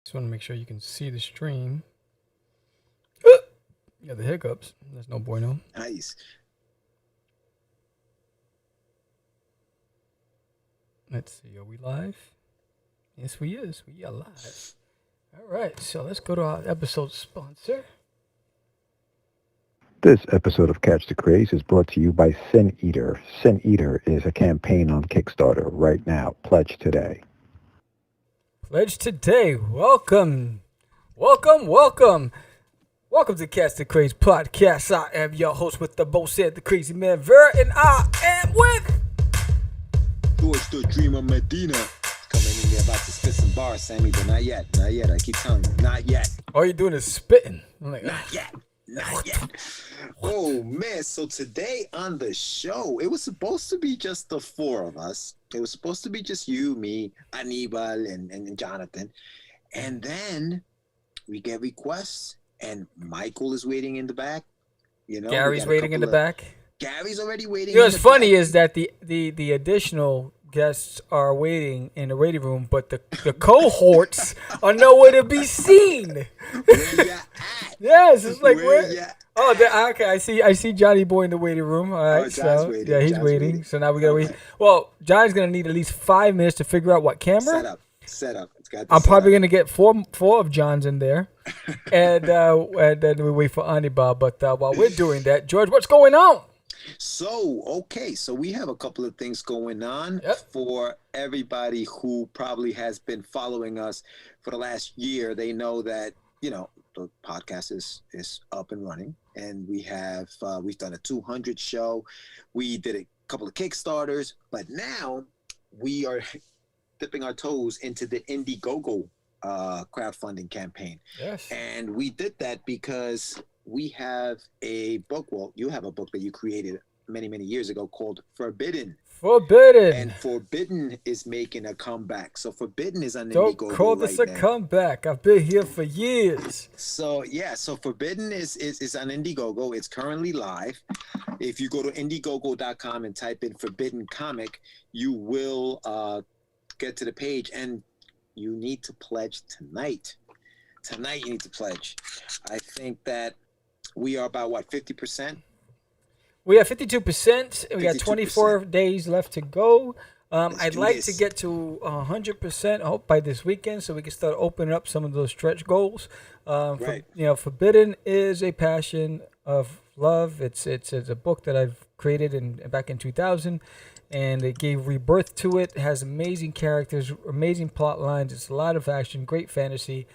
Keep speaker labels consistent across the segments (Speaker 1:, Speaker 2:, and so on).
Speaker 1: Just want to make sure you can see the stream. Yeah, the hiccups. That's no bueno.
Speaker 2: Nice.
Speaker 1: Let's see. Are we live? Yes, we is. We are live. All right. So let's go to our episode sponsor.
Speaker 3: This episode of Catch the Craze is brought to you by Sin Eater. Sin Eater is a campaign on Kickstarter right now. Pledge today.
Speaker 1: Pledge today. Welcome. Welcome to Catch the Craze podcast. I am your host with the boss said the crazy man Vera, and I am with
Speaker 2: George the Dreamer Medina. Coming in here about to spit some bars, Sammy, but not yet. Not yet. I keep telling you, not yet.
Speaker 1: All you're doing is spitting. I'm like,
Speaker 2: Not yet. Not yet. Oh, man. So today on the show, it was supposed to be just the four of us. It was supposed to be just you, me, Anibal, and Jonathan. And then we get requests, and Michael is waiting in the back. You know,
Speaker 1: Gary's waiting in the back.
Speaker 2: Gary's already waiting.
Speaker 1: You know what's funny is that the additional guests are waiting in the waiting room, but the cohorts are nowhere to be seen.
Speaker 2: Where ya at?
Speaker 1: Yes, it's like
Speaker 2: Where ya
Speaker 1: oh, okay. I see Johnny Boy in the waiting room. All right,
Speaker 2: John's
Speaker 1: so
Speaker 2: waiting.
Speaker 1: yeah, he's
Speaker 2: John's
Speaker 1: waiting. So now we gotta wait. Well, Johnny's gonna need at least 5 minutes to figure out what camera.
Speaker 2: Set up. It's got.
Speaker 1: I'm probably gonna get four of Johns in there, and then we wait for Anibal. But while we're doing that, George, what's going on?
Speaker 2: So we have a couple of things going on for everybody who probably has been following us for the last year. They know that, you know, the podcast is up and running, and we've done a 200 show. We did a couple of Kickstarters, but now we are dipping our toes into the Indiegogo crowdfunding campaign.
Speaker 1: Yes.
Speaker 2: And we did that because we have a book. Well, you have a book that you created many, many years ago called Forbidden. And Forbidden is making a comeback. So Forbidden is on Indiegogo.
Speaker 1: Don't call this a comeback. I've been here for years.
Speaker 2: So Forbidden is on Indiegogo. It's currently live. If you go to Indiegogo.com and type in Forbidden Comic, you will get to the page, and you need to pledge tonight. Tonight you need to pledge. I think that we are about 50%.
Speaker 1: We have 52%. We got 24 days left to go. I'd like to get to 100%. I hope by this weekend, so we can start opening up some of those stretch goals.
Speaker 2: Right.
Speaker 1: Forbidden is a passion of love. It's a book that I've created back in 2000, and it gave rebirth to it. It has amazing characters, amazing plot lines. It's a lot of action, great fantasy.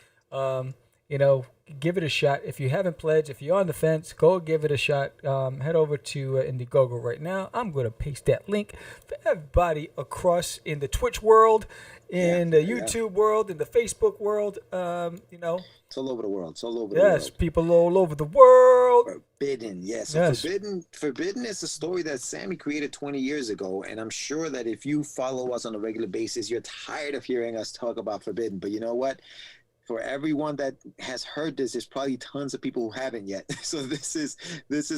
Speaker 1: Give it a shot. If you haven't pledged, if you're on the fence, go give it a shot. Head over to Indiegogo right now. I'm going to paste that link for everybody across in the Twitch world, in the YouTube world, in the Facebook world.
Speaker 2: It's all over the world. It's all over
Speaker 1: Yes, people all over the world.
Speaker 2: Forbidden, yes. So yes. Forbidden is a story that Sammy created 20 years ago, and I'm sure that if you follow us on a regular basis, you're tired of hearing us talk about Forbidden. But you know what? For everyone that has heard this, there's probably tons of people who haven't yet. So this is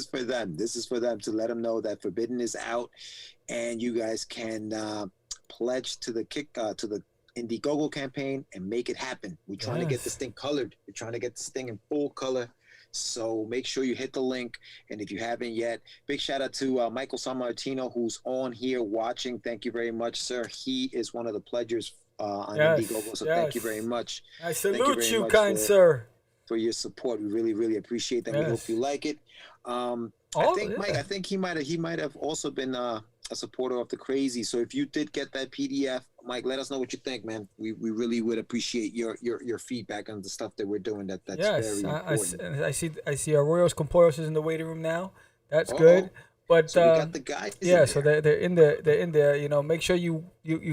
Speaker 2: for them. This is for them to let them know that Forbidden is out, and you guys can pledge to the Indiegogo campaign and make it happen. We're trying to get this thing colored. We're trying to get this thing in full color. So make sure you hit the link. And if you haven't yet, big shout out to Michael Sammartino, who's on here watching. Thank you very much, sir. He is one of the pledgers on Indiegogo, so thank you very much.
Speaker 1: I salute you, kind sir,
Speaker 2: for your support. We really, really appreciate that. We hope you like it. Mike, I think he might have also been a supporter of the Crazy. So if you did get that PDF, Mike, let us know what you think, man. We really would appreciate your feedback on the stuff that we're doing. That's very important.
Speaker 1: I see Arroyo's Compoyos is in the waiting room now. That's good. But
Speaker 2: so we got the guys.
Speaker 1: Yeah, so they're in there. They're in there. You know, make sure you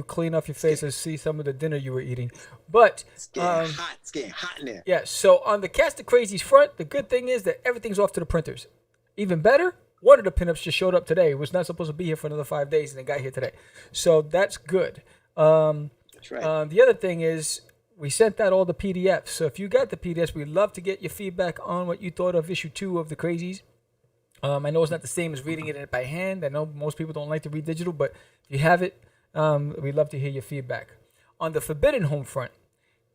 Speaker 1: clean off your face and see some of the dinner you were eating. But
Speaker 2: it's getting hot. It's getting hot in there.
Speaker 1: Yeah. So on the Catch the Crazies front, the good thing is that everything's off to the printers. Even better, one of the pinups just showed up today. It was not supposed to be here for another 5 days, and it got here today. So that's good.
Speaker 2: That's right.
Speaker 1: The other thing is we sent out all the PDFs. So if you got the PDFs, we'd love to get your feedback on what you thought of issue 2 of the Crazies. I know it's not the same as reading it by hand. I know most people don't like to read digital, but if you have it, we'd love to hear your feedback. On the Forbidden home front,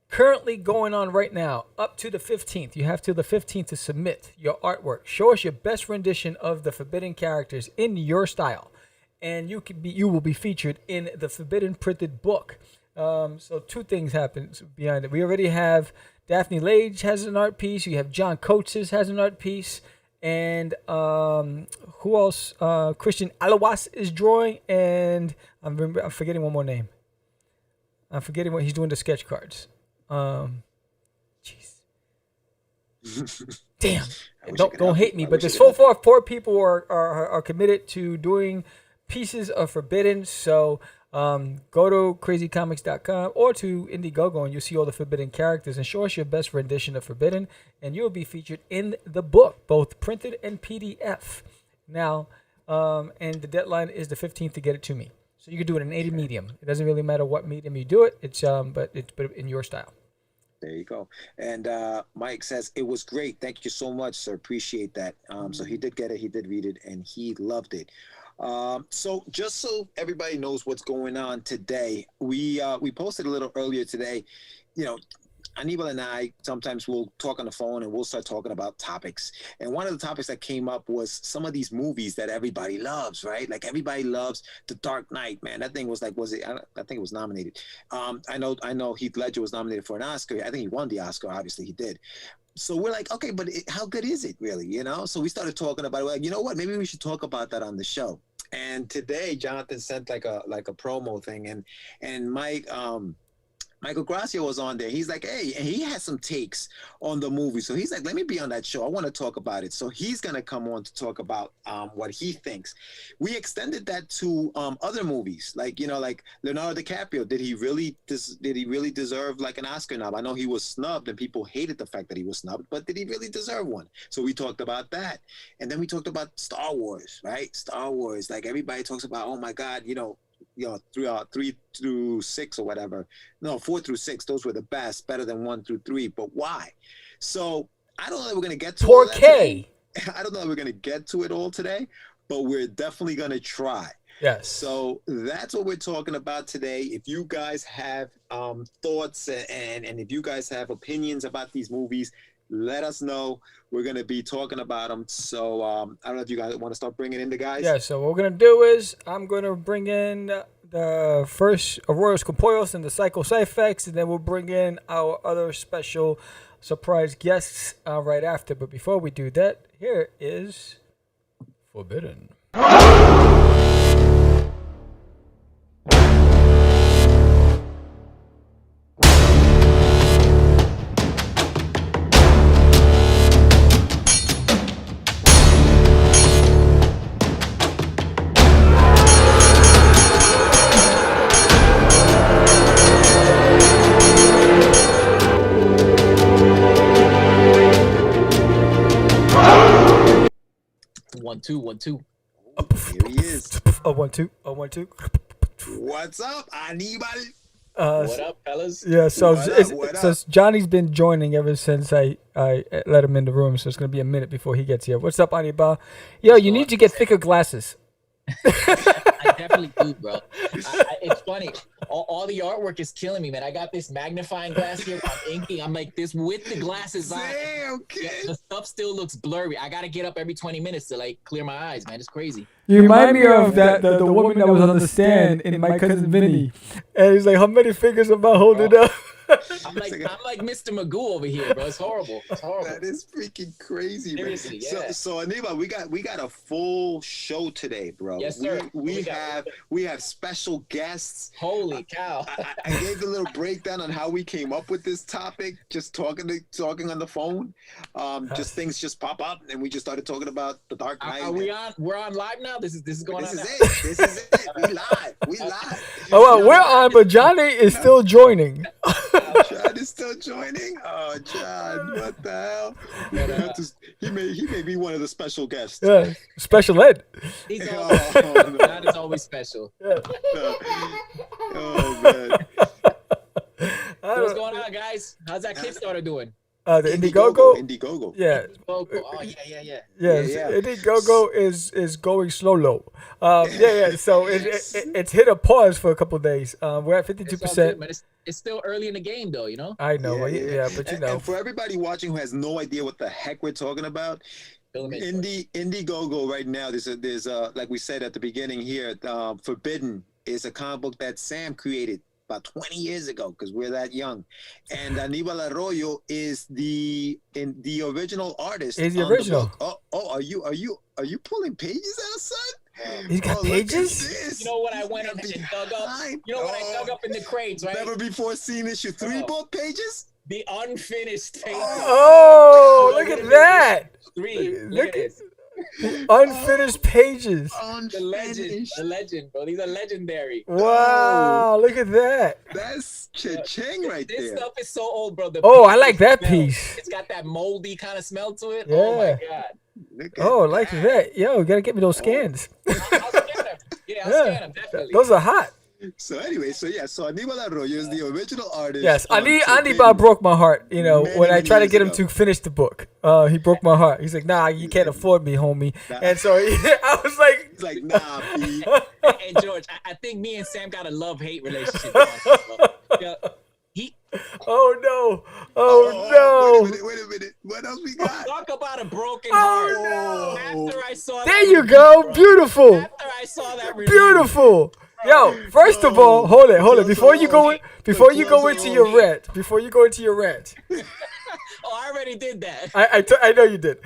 Speaker 1: currently going on right now, up to the 15th. You have till the 15th to submit your artwork. Show us your best rendition of the Forbidden characters in your style, and you will be featured in the Forbidden printed book. So two things happen behind it. We already have Daphne Lage has an art piece. You have John Coates has an art piece, and who else? Christian Alawas is drawing, and I'm forgetting one more name. I'm forgetting what he's doing, the sketch cards. Jeez. Damn. Don't hate me, but there's so far 4 people are committed to doing pieces of Forbidden. So go to crazycomics.com or to Indiegogo and you'll see all the Forbidden characters and show us your best rendition of Forbidden, and you'll be featured in the book, both printed and PDF. Now, and the deadline is the 15th to get it to me. So you can do it in any medium. It doesn't really matter what medium you do it. It's but in your style.
Speaker 2: There you go. And Mike says, it was great. Thank you so much, sir. Appreciate that. So he did get it. He did read it, and he loved it. So just so everybody knows what's going on today, we posted a little earlier today. You know, Anibal and I sometimes we'll talk on the phone and we'll start talking about topics. And one of the topics that came up was some of these movies that everybody loves, right? Like everybody loves The Dark Knight, man. That thing was like, I think it was nominated. I know Heath Ledger was nominated for an Oscar. I think he won the Oscar. Obviously he did. So we're like, okay, but how good is it really? You know? So we started talking about it. We're like, you know what? Maybe we should talk about that on the show. And today Jonathan sent like a promo thing, and Michael Gracia was on there. He's like, hey, and he had some takes on the movie. So he's like, let me be on that show. I want to talk about it. So he's going to come on to talk about what he thinks. We extended that to other movies, like, you know, like Leonardo Dicaprio. Did he really deserve like an Oscar nod? I know he was snubbed and people hated the fact that he was snubbed, but did he really deserve one? So we talked about that. And then we talked about Star Wars, right? Star Wars. Like everybody talks about, oh my God, you know, 3 through 6 or whatever. No, 4 through 6. Those were the best, better than 1 through 3. But why? So I don't know that we're gonna get to
Speaker 1: 4K.
Speaker 2: I don't know that we're gonna get to it all today, but we're definitely gonna try.
Speaker 1: Yes.
Speaker 2: So that's what we're talking about today. If you guys have thoughts and if you guys have opinions about these movies, let us know. We're going to be talking about them. So I don't know if you guys want to start bringing in the guys.
Speaker 1: Yeah, so what we're going to do is I'm going to bring in the first Arroyo Scopoyos and the Psycho Syphax, and then we'll bring in our other special surprise guests right after. But before we do that, here is Forbidden.
Speaker 4: 1 2 1 2.
Speaker 2: Here he is.
Speaker 1: 1 2 1 2.
Speaker 2: What's up, Anibal?
Speaker 4: What up, fellas?
Speaker 1: Yeah, so
Speaker 2: What up?
Speaker 1: so Johnny's been joining ever since I let him in the room, so it's gonna be a minute before he gets here. What's up, Anibal? Yo, you need to get thicker glasses.
Speaker 4: I definitely do, bro. It's funny. All the artwork is killing me, man. I got this magnifying glass here. I'm inking. I'm like this with the glasses on.
Speaker 2: Damn, kid.
Speaker 4: Yeah, the stuff still looks blurry. I gotta get up every 20 minutes to like clear my eyes, man. It's crazy.
Speaker 1: You remind me of that the woman that was on the stand in My Cousin Vinny, and he's like, "How many fingers am I holding up?"
Speaker 4: I'm like Mr. Magoo over here, bro. It's horrible. It's horrible.
Speaker 2: That is freaking crazy, man.
Speaker 4: Seriously, yeah.
Speaker 2: So Anibal, we got a full show today, bro.
Speaker 4: Yes, sir.
Speaker 2: We have special guests.
Speaker 4: Holy cow.
Speaker 2: I gave a little breakdown on how we came up with this topic, just talking on the phone. Just things just pop up, and we just started talking about The Dark Knight.
Speaker 4: Are we on? We're on live now. This is going on.
Speaker 2: This is it. We live.
Speaker 1: Oh, well, we're on, but Johnny is still joining.
Speaker 2: John is still joining. Oh, John, what the hell? He may be one of the special guests.
Speaker 1: Yeah, special ed.
Speaker 4: He's
Speaker 2: no.
Speaker 4: That is always special.
Speaker 1: Yeah.
Speaker 2: Oh man.
Speaker 4: What's going on, guys? How's that Kickstarter doing?
Speaker 1: The Indiegogo.
Speaker 2: Indiegogo.
Speaker 1: Yeah.
Speaker 4: Oh yeah.
Speaker 1: Yes,
Speaker 2: Yeah.
Speaker 1: Indiegogo is going slow. Yeah. So it's hit a pause for a couple of days. We're at 52%.
Speaker 4: It's still early in the game, though. You know.
Speaker 1: I know, but you know.
Speaker 2: And for everybody watching who has no idea what the heck we're talking about, Indiegogo right now, there's like we said at the beginning here, Forbidden is a comic book that Sam created about 20 years ago, because we're that young, and Anibal Arroyo is the original artist.
Speaker 1: Is the original?
Speaker 2: Are you pulling pages out, son?
Speaker 1: He's got pages.
Speaker 4: You know what I went and dug up? You know what I dug up in the crates, right?
Speaker 2: Never before seen issue 3 book pages.
Speaker 4: The unfinished pages.
Speaker 1: Oh, look at that!
Speaker 4: 3.
Speaker 1: Look at this. Unfinished pages.
Speaker 4: The legend, bro. These are legendary.
Speaker 1: Wow, look at that.
Speaker 2: That's cha-ching right there.
Speaker 4: This stuff is so old, bro.
Speaker 1: I like that piece.
Speaker 4: It's got that moldy kind of smell to it.
Speaker 1: Yeah.
Speaker 4: Oh my god.
Speaker 1: I like that. Yo, you gotta get me those scans.
Speaker 4: I'll scan them. Yeah, I'll scan them, definitely.
Speaker 1: Those are hot.
Speaker 2: So anyway, so Anibal Arroyo is the original artist.
Speaker 1: Yes, Anibal broke my heart. You know, when I tried to get him to finish the book, he broke my heart. He's like, "Nah, you can't afford me, homie." And so I was like,
Speaker 2: "He's like, nah, B."
Speaker 4: Hey, George, I think me and Sam got a love-hate relationship. Yeah,
Speaker 1: Oh no!
Speaker 2: Wait a minute. What else we got?
Speaker 4: Talk about a broken heart.
Speaker 2: No.
Speaker 4: After I saw
Speaker 1: There you go. Beautiful.
Speaker 4: After I saw that review.
Speaker 1: Beautiful. Yo, first of all, hold it. Before you go into your rant.
Speaker 4: Oh, I already did that.
Speaker 1: I know you did.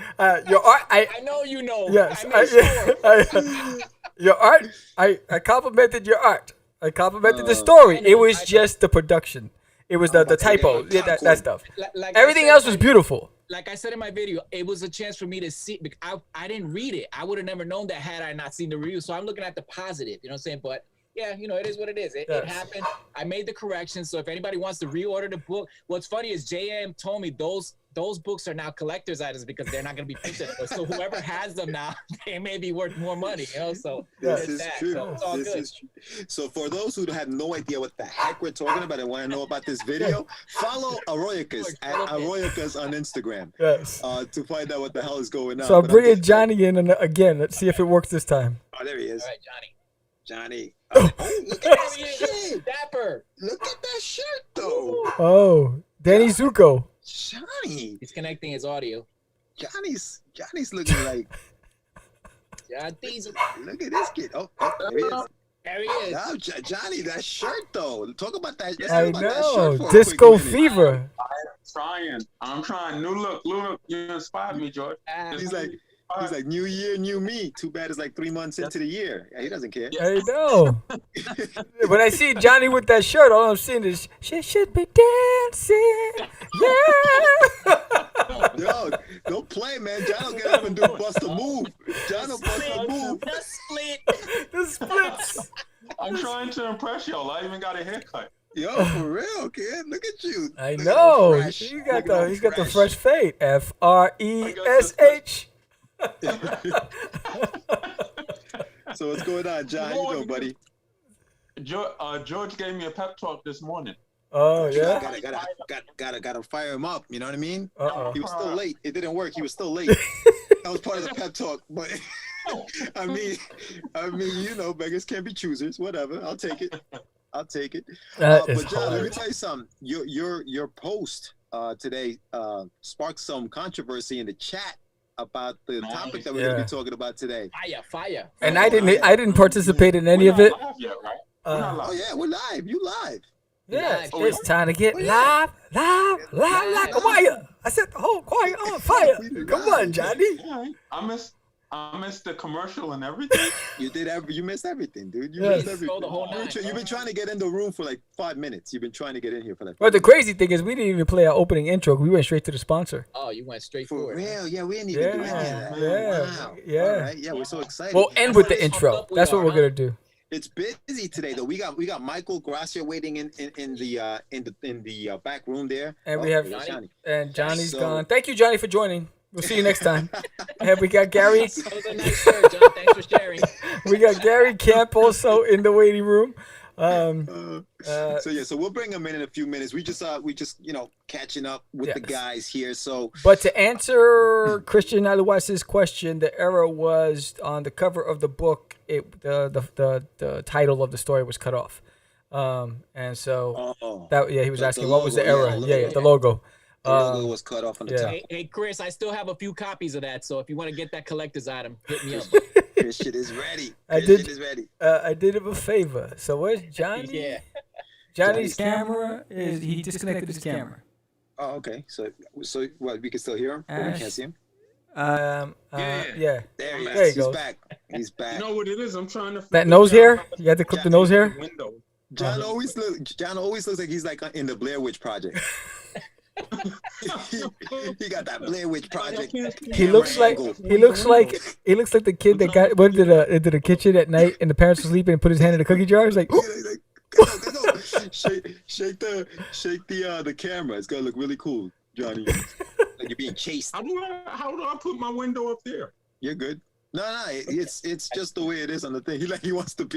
Speaker 1: Your art.
Speaker 4: I know you know.
Speaker 1: Yes.
Speaker 4: I
Speaker 1: Your art. I complimented your art. I complimented the story. It was just the production. It was the typo. Yeah, that stuff.
Speaker 4: Like
Speaker 1: Everything else was beautiful.
Speaker 4: Like I said in my video, it was a chance for me to see. I didn't read it. I would have never known that had I not seen the review. So I'm looking at the positive. You know what I'm saying? But yeah, you know, it is what it is. It happened. I made the correction. So if anybody wants to reorder the book, what's funny is JM told me those books are now collector's items because they're not going to be printed. So whoever has them now, they may be worth more money. You know, so
Speaker 2: this is true.
Speaker 4: So it's all
Speaker 2: this
Speaker 4: good.
Speaker 2: is true. So for those who have no idea what the heck we're talking about and want to know about this video, follow Arroyocus at Arroyocus on Instagram.
Speaker 1: Yes.
Speaker 2: To find out what the hell is going on.
Speaker 1: So I'm bringing Johnny in again. Let's see if it works this time.
Speaker 2: Oh, there he is.
Speaker 4: All right, Johnny.
Speaker 2: Oh, look at that shirt.
Speaker 4: Dapper.
Speaker 2: Look at that shirt, though.
Speaker 1: Oh, Danny Zuko.
Speaker 2: Johnny.
Speaker 4: He's connecting his audio.
Speaker 2: Johnny's looking like.
Speaker 4: Johnny's.
Speaker 2: Look at this kid. Oh, there he is.
Speaker 4: There he is.
Speaker 2: Now, Johnny, that shirt though. Talk about that.
Speaker 1: I know. Disco fever.
Speaker 5: I'm trying. New look. You inspired me, George.
Speaker 2: He's like, new year, new me. Too bad it's like 3 months into the year. Yeah, he doesn't care.
Speaker 1: I know. When I see Johnny with that shirt, all I'm seeing is, she should be dancing. Yeah.
Speaker 2: Yo, don't play, man. John will get up and do bust a move. John will bust a move.
Speaker 4: The splits.
Speaker 5: I'm trying to impress y'all. I even got a haircut.
Speaker 2: Yo, for real, kid. Look at you.
Speaker 1: I know. He's got the fresh fade. FRESH.
Speaker 2: So what's going on, John? How you doing, buddy?
Speaker 5: George gave me a pep talk this morning.
Speaker 1: Oh yeah.
Speaker 2: Gotta fire him up. You know what I mean? He was still late. It didn't work. He was still late. That was part of the pep talk. But I mean, you know, beggars can't be choosers. Whatever. I'll take it. But John, let me tell you something. Your post today sparked some controversy in the chat about the topic that we're going to be talking about today.
Speaker 4: Fire.
Speaker 1: And I didn't participate in any of it.
Speaker 5: Yet, right?
Speaker 2: Oh yeah, we're live. You live.
Speaker 1: Yeah, it's time to get live like a wire. I set the whole choir on fire. Come on, Johnny.
Speaker 5: I missed the commercial and everything.
Speaker 2: You missed everything, dude. You
Speaker 1: Yes.
Speaker 2: missed everything. You've been trying to get in the room for like 5 minutes. You've been trying to get in here for like.
Speaker 1: But the crazy thing is, we didn't even play our opening intro. We went straight to the sponsor.
Speaker 4: Oh, you went straight
Speaker 2: For
Speaker 4: for it.
Speaker 2: real, yeah, we didn't even do any of that. Wow.
Speaker 1: Yeah.
Speaker 2: All right, yeah, we're so excited.
Speaker 1: We'll end with the intro. That's what we're gonna do.
Speaker 2: It's busy today, though. We got Michael Gracia waiting in the back room there,
Speaker 1: And we have
Speaker 2: Johnny.
Speaker 1: and Johnny's gone. Thank you, Johnny, for joining. We'll see you next time. And we got Gary.
Speaker 4: That was a nice shirt, John. Thanks for sharing.
Speaker 1: We got Gary Camp also in the waiting room.
Speaker 2: So we'll bring him in a few minutes. We just catching up with the guys here. So,
Speaker 1: but to answer Christian Aluas's question, the error was on the cover of the book. The title of the story was cut off, and so he was asking what was the error? The logo.
Speaker 2: The logo was cut off on the top.
Speaker 4: Hey, Chris, I still have a few copies of that, so if you want to get that collector's item, hit me up.
Speaker 2: Christian is ready.
Speaker 1: I did him a favor. So where's Johnny? Johnny's camera he disconnected his camera.
Speaker 2: Oh, okay. So what? We can still hear him, but we can't see him.
Speaker 1: Yeah.
Speaker 2: There he is.
Speaker 1: There he goes.
Speaker 2: He's back.
Speaker 5: You know what it is? I'm trying to.
Speaker 1: That nose hair? You had to clip the nose hair.
Speaker 2: John always looks like he's like in the Blair Witch Project. he got that Blair Witch Project.
Speaker 1: He looks like the kid that went into the kitchen at night and the parents were sleeping and put his hand in the cookie jar. He's like,
Speaker 2: go. shake the camera. It's gonna look really cool, Johnny. Like you're being chased.
Speaker 5: How do I put my window up there?
Speaker 2: You're good. No, it's just the way it is on the thing. He wants to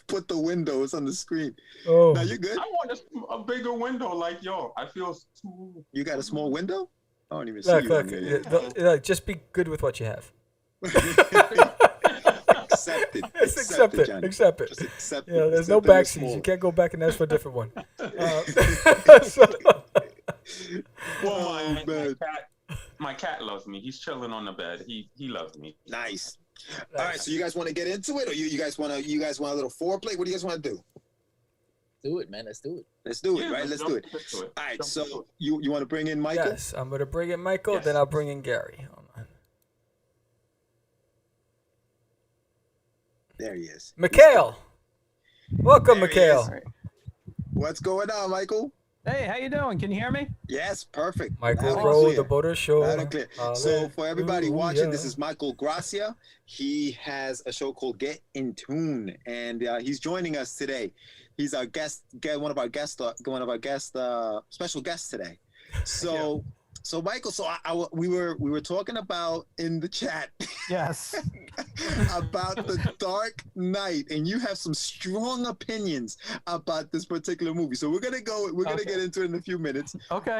Speaker 2: put the windows on the screen.
Speaker 1: Oh,
Speaker 2: no, you're good.
Speaker 5: I want a bigger window like y'all. I feel too.
Speaker 2: You got a small window? I don't even see you.
Speaker 1: Look, just be good with what you have.
Speaker 2: Accept it.
Speaker 1: Accept it.
Speaker 2: Johnny.
Speaker 1: Accept it.
Speaker 2: Just accept it.
Speaker 1: There's no backseats. You can't go back and ask for a different one.
Speaker 5: My cat loves me. He's chilling on the bed. He loves me.
Speaker 2: Nice. All right. So you guys want to get into it, or you guys want a little foreplay? What do you guys want to do?
Speaker 4: Do it, man. Let's do it.
Speaker 2: Let's do it. Let's do it. All right. So you want to bring in Michael?
Speaker 1: Yes, I'm going to bring in Michael. Yes. Then I'll bring in Gary. Hold on.
Speaker 2: There he is.
Speaker 1: Mikhail. Welcome, Mikhail.
Speaker 2: What's going on, Michael?
Speaker 6: Hey, how you doing? Can you hear me?
Speaker 2: Yes, perfect.
Speaker 1: Michael Rowe, the Boater Show.
Speaker 2: Loud and clear. So for everybody watching, this is Michael Gracia. He has a show called Get in Tune, and he's joining us today. He's our one of our special guests today. So. So Michael, we were talking about in the chat,
Speaker 6: yes,
Speaker 2: about the Dark Knight, and you have some strong opinions about this particular movie. So we're gonna get into it in a few minutes.
Speaker 6: Okay.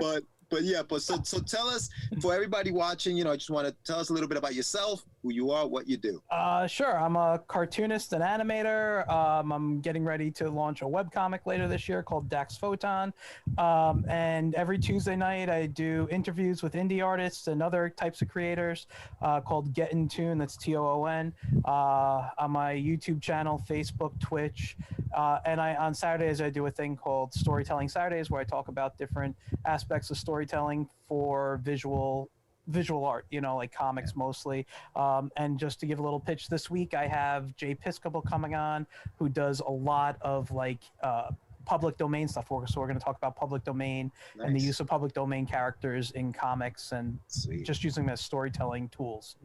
Speaker 2: So tell us, for everybody watching, I just want to tell us a little bit about yourself, who you are, what you do.
Speaker 6: Sure. I'm a cartoonist and animator. I'm getting ready to launch a webcomic later this year called Dax Photon. And every Tuesday night I do interviews with indie artists and other types of creators called Get in Tune. That's TOON. On my YouTube channel, Facebook, Twitch. And on Saturdays I do a thing called Storytelling Saturdays, where I talk about different aspects of storytelling for visual art, like comics mostly. And just to give a little pitch, this week I have Jay Piscopo coming on, who does a lot of public domain stuff for us. So we're going to talk about public domain and the use of public domain characters in comics and just using them as storytelling tools.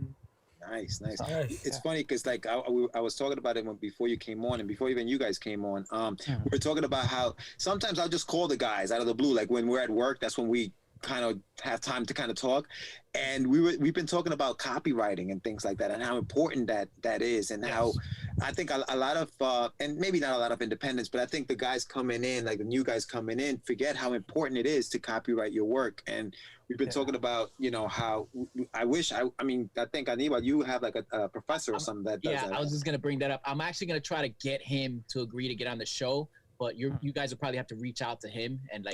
Speaker 2: Nice. It's funny because I was talking about it before you came on, and before even you guys came on. We were talking about how sometimes I'll just call the guys out of the blue, like when we're at work. That's when we kind of have time to kind of talk, and we've been talking about copywriting and things like that, and how important that is, and how I think a lot of and maybe not a lot of independents, but I think the guys coming in, like the new guys coming in, forget how important it is to copyright your work. And we've been talking about how I think Anibal, you have like a professor or something that does that.
Speaker 4: I was just gonna bring that up. I'm actually gonna try to get him to agree to get on the show. But you guys will probably have to reach out to him and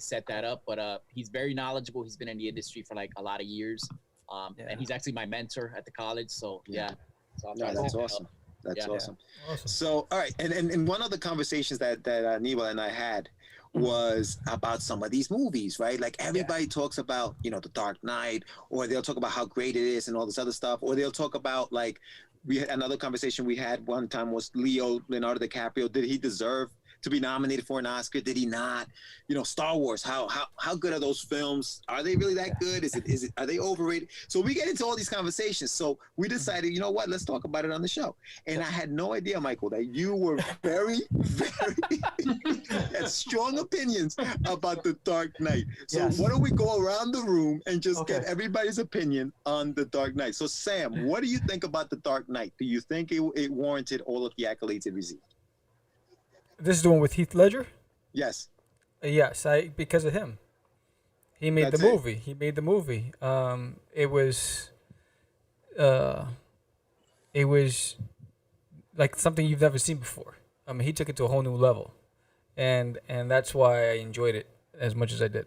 Speaker 4: set that up. But he's very knowledgeable. He's been in the industry for like a lot of years. And he's actually my mentor at the college. So So
Speaker 2: that's awesome. That's awesome. So all right, and one of the conversations that Anibal and I had was about some of these movies, right? Like everybody talks about, The Dark Knight, or they'll talk about how great it is and all this other stuff, or they'll talk about we had another conversation we had one time was Leonardo Dicaprio. Did he deserve to be nominated for an Oscar? Did he not? Star Wars, how good are those films? Are they really that good? Are they overrated? So we get into all these conversations. So we decided, you know what, let's talk about it on the show. And I had no idea, Michael, that you were very, very had strong opinions about The Dark Knight. So why don't we go around the room and just get everybody's opinion on The Dark Knight? So Sam, what do you think about The Dark Knight? Do you think it warranted all of the accolades it received?
Speaker 1: This is the one with Heath Ledger.
Speaker 2: Yes.
Speaker 1: Yes, because of him. He made
Speaker 2: That's
Speaker 1: the
Speaker 2: it?
Speaker 1: movie. He made the movie. It was like something you've never seen before. I mean, he took it to a whole new level, and that's why I enjoyed it as much as I did.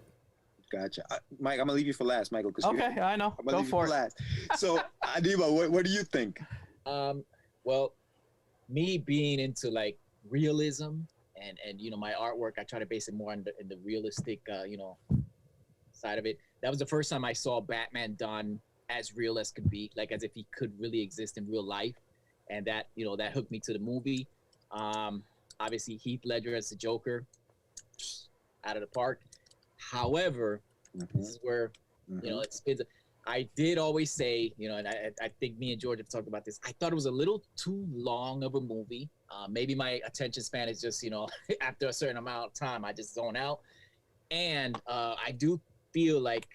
Speaker 2: Gotcha. Mike, I'm gonna leave you for last, Michael.
Speaker 6: Okay, I know.
Speaker 2: I'm gonna
Speaker 6: Go
Speaker 2: leave you
Speaker 6: for
Speaker 2: for
Speaker 6: it.
Speaker 2: last. So, Anibal, what do you think?
Speaker 4: Well, me being into like realism and my artwork, I try to base it more on the realistic side of it. That was the first time I saw Batman done as real as could be, like as if he could really exist in real life, and that that hooked me to the movie. Obviously Heath Ledger as the Joker, out of the park. However, this is where it's I did always say, and I think me and George have talked about this. I thought it was a little too long of a movie. Maybe my attention span is just, after a certain amount of time, I just zone out. And I do feel like,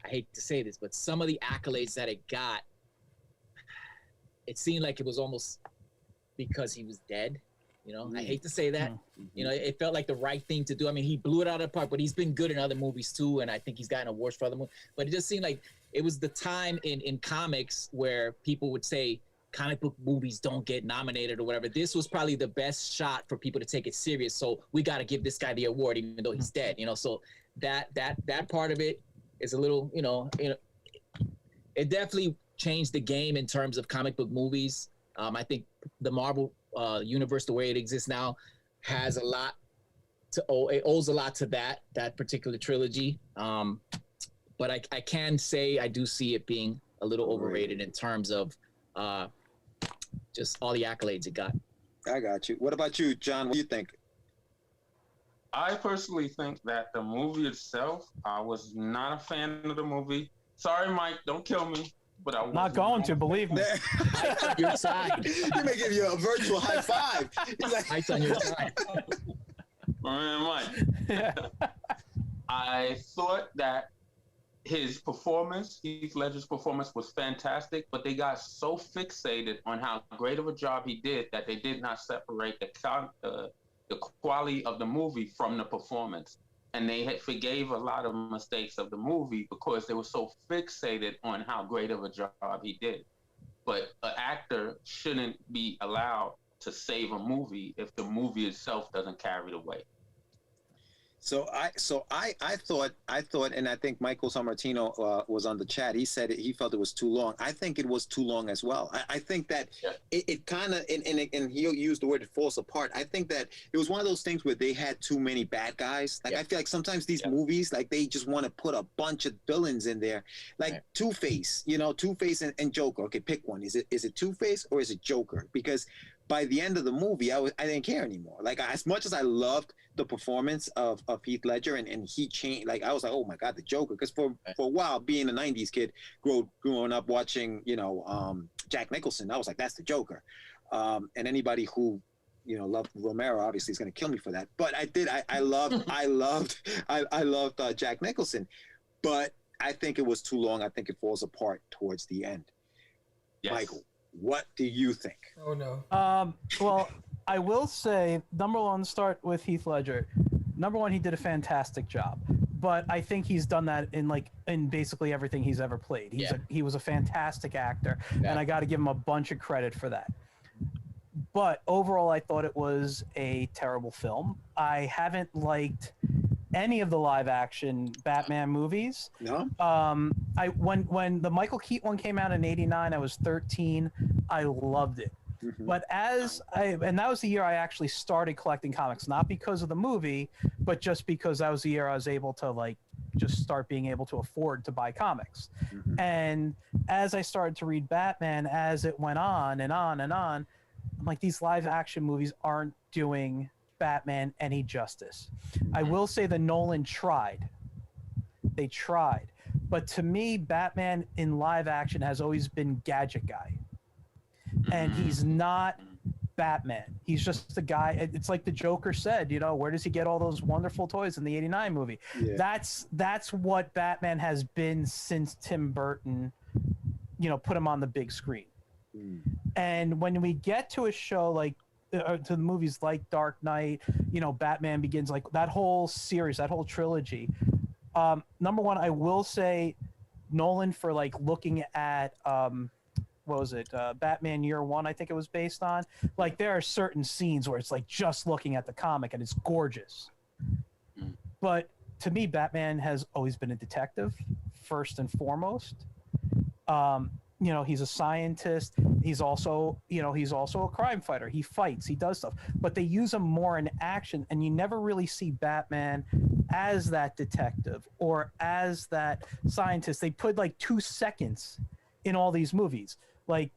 Speaker 4: I hate to say this, but some of the accolades that it got, it seemed like it was almost because he was dead. I hate to say that. It felt like the right thing to do. I mean, he blew it out of the park, but he's been good in other movies too, and I think he's gotten awards for other movies. But it just seemed like it was the time in comics where people would say comic book movies don't get nominated or whatever. This was probably the best shot for people to take it serious. So we got to give this guy the award, even though he's dead. So that part of it is a little, it definitely changed the game in terms of comic book movies. I think the Marvel universe, the way it exists now, has a lot to it owes a lot to that particular trilogy. But I can say I do see it being a little overrated in terms of just all the accolades it got.
Speaker 2: I got you. What about you, John? What do you think?
Speaker 5: I personally think that the movie itself, I was not a fan of the movie. Sorry, Mike, don't kill me. But I'm
Speaker 6: not going to, believe me.
Speaker 4: Mike's on your side.
Speaker 2: He may give you a virtual high five. He's like,
Speaker 4: Mike's on your side.
Speaker 5: Mike.
Speaker 6: Yeah.
Speaker 5: I thought that his performance, Heath Ledger's performance, was fantastic, but they got so fixated on how great of a job he did that they did not separate the quality of the movie from the performance. And they forgave a lot of mistakes of the movie because they were so fixated on how great of a job he did. But an actor shouldn't be allowed to save a movie if the movie itself doesn't carry the weight.
Speaker 2: So I thought, and I think Michael Sammartino was on the chat. He said he felt it was too long. I think it was too long as well. I think that it kind of, and he used the word "it falls apart." I think that it was one of those things where they had too many bad guys. Like I feel like sometimes these movies, like they just want to put a bunch of villains in there, like Two-Face. Two-Face and Joker. Okay, pick one. Is it Two-Face or is it Joker? Because by the end of the movie, I didn't care anymore. Like as much as I loved the performance of Heath Ledger and he changed, like I was like, oh my God, the Joker. Because for a while, being a '90s kid, growing up watching, Jack Nicholson, I was like, that's the Joker. And anybody who loved Romero obviously is going to kill me for that. But I loved Jack Nicholson. But I think it was too long. I think it falls apart towards the end. Yes. Michael, what do you think?
Speaker 1: Oh no.
Speaker 6: Well, I will say, number one, start with Heath Ledger. Number one, he did a fantastic job, but I think he's done that in basically everything he's ever played. He was a fantastic actor, and I got to give him a bunch of credit for that. But overall, I thought it was a terrible film. I haven't liked any of the live action Batman movies.
Speaker 2: No.
Speaker 6: When the Michael Keaton one came out in '89, I was 13. I loved it. Mm-hmm. But and that was the year I actually started collecting comics, not because of the movie, but just because that was the year I was able to just start being able to afford to buy comics. Mm-hmm. And as I started to read Batman, as it went on and on and on, I'm like, these live action movies aren't doing Batman any justice. Mm-hmm. I will say that Nolan tried. They tried. But to me, Batman in live action has always been gadget guy. And he's not Batman. He's just the guy. It's like the Joker said, where does he get all those wonderful toys in the '89 movie? Yeah. That's what Batman has been since Tim Burton, put him on the big screen. Mm. And when we get to a show like to the movies like Dark Knight, Batman Begins, like that whole series, that whole trilogy. Number one, I will say Nolan for like looking at what was it, Batman Year One, I think it was based on. Like there are certain scenes where it's like just looking at the comic and it's gorgeous. But to me, Batman has always been a detective first and foremost. He's a scientist. He's also a crime fighter. He fights, he does stuff, but they use him more in action, and you never really see Batman as that detective or as that scientist. They put like 2 seconds in all these movies, like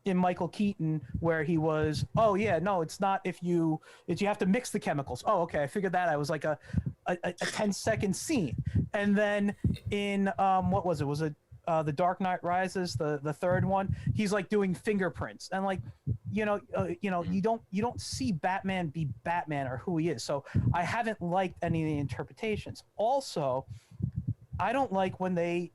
Speaker 6: in Michael Keaton, where he was, oh yeah, no, it's not if you have to mix the chemicals. Oh, okay, I figured that out. It was like a 10-second scene. And then in what was it? Was it The Dark Knight Rises, the third one? He's like doing fingerprints, and like you don't see Batman be Batman or who he is. So I haven't liked any of the interpretations. Also, I don't like when they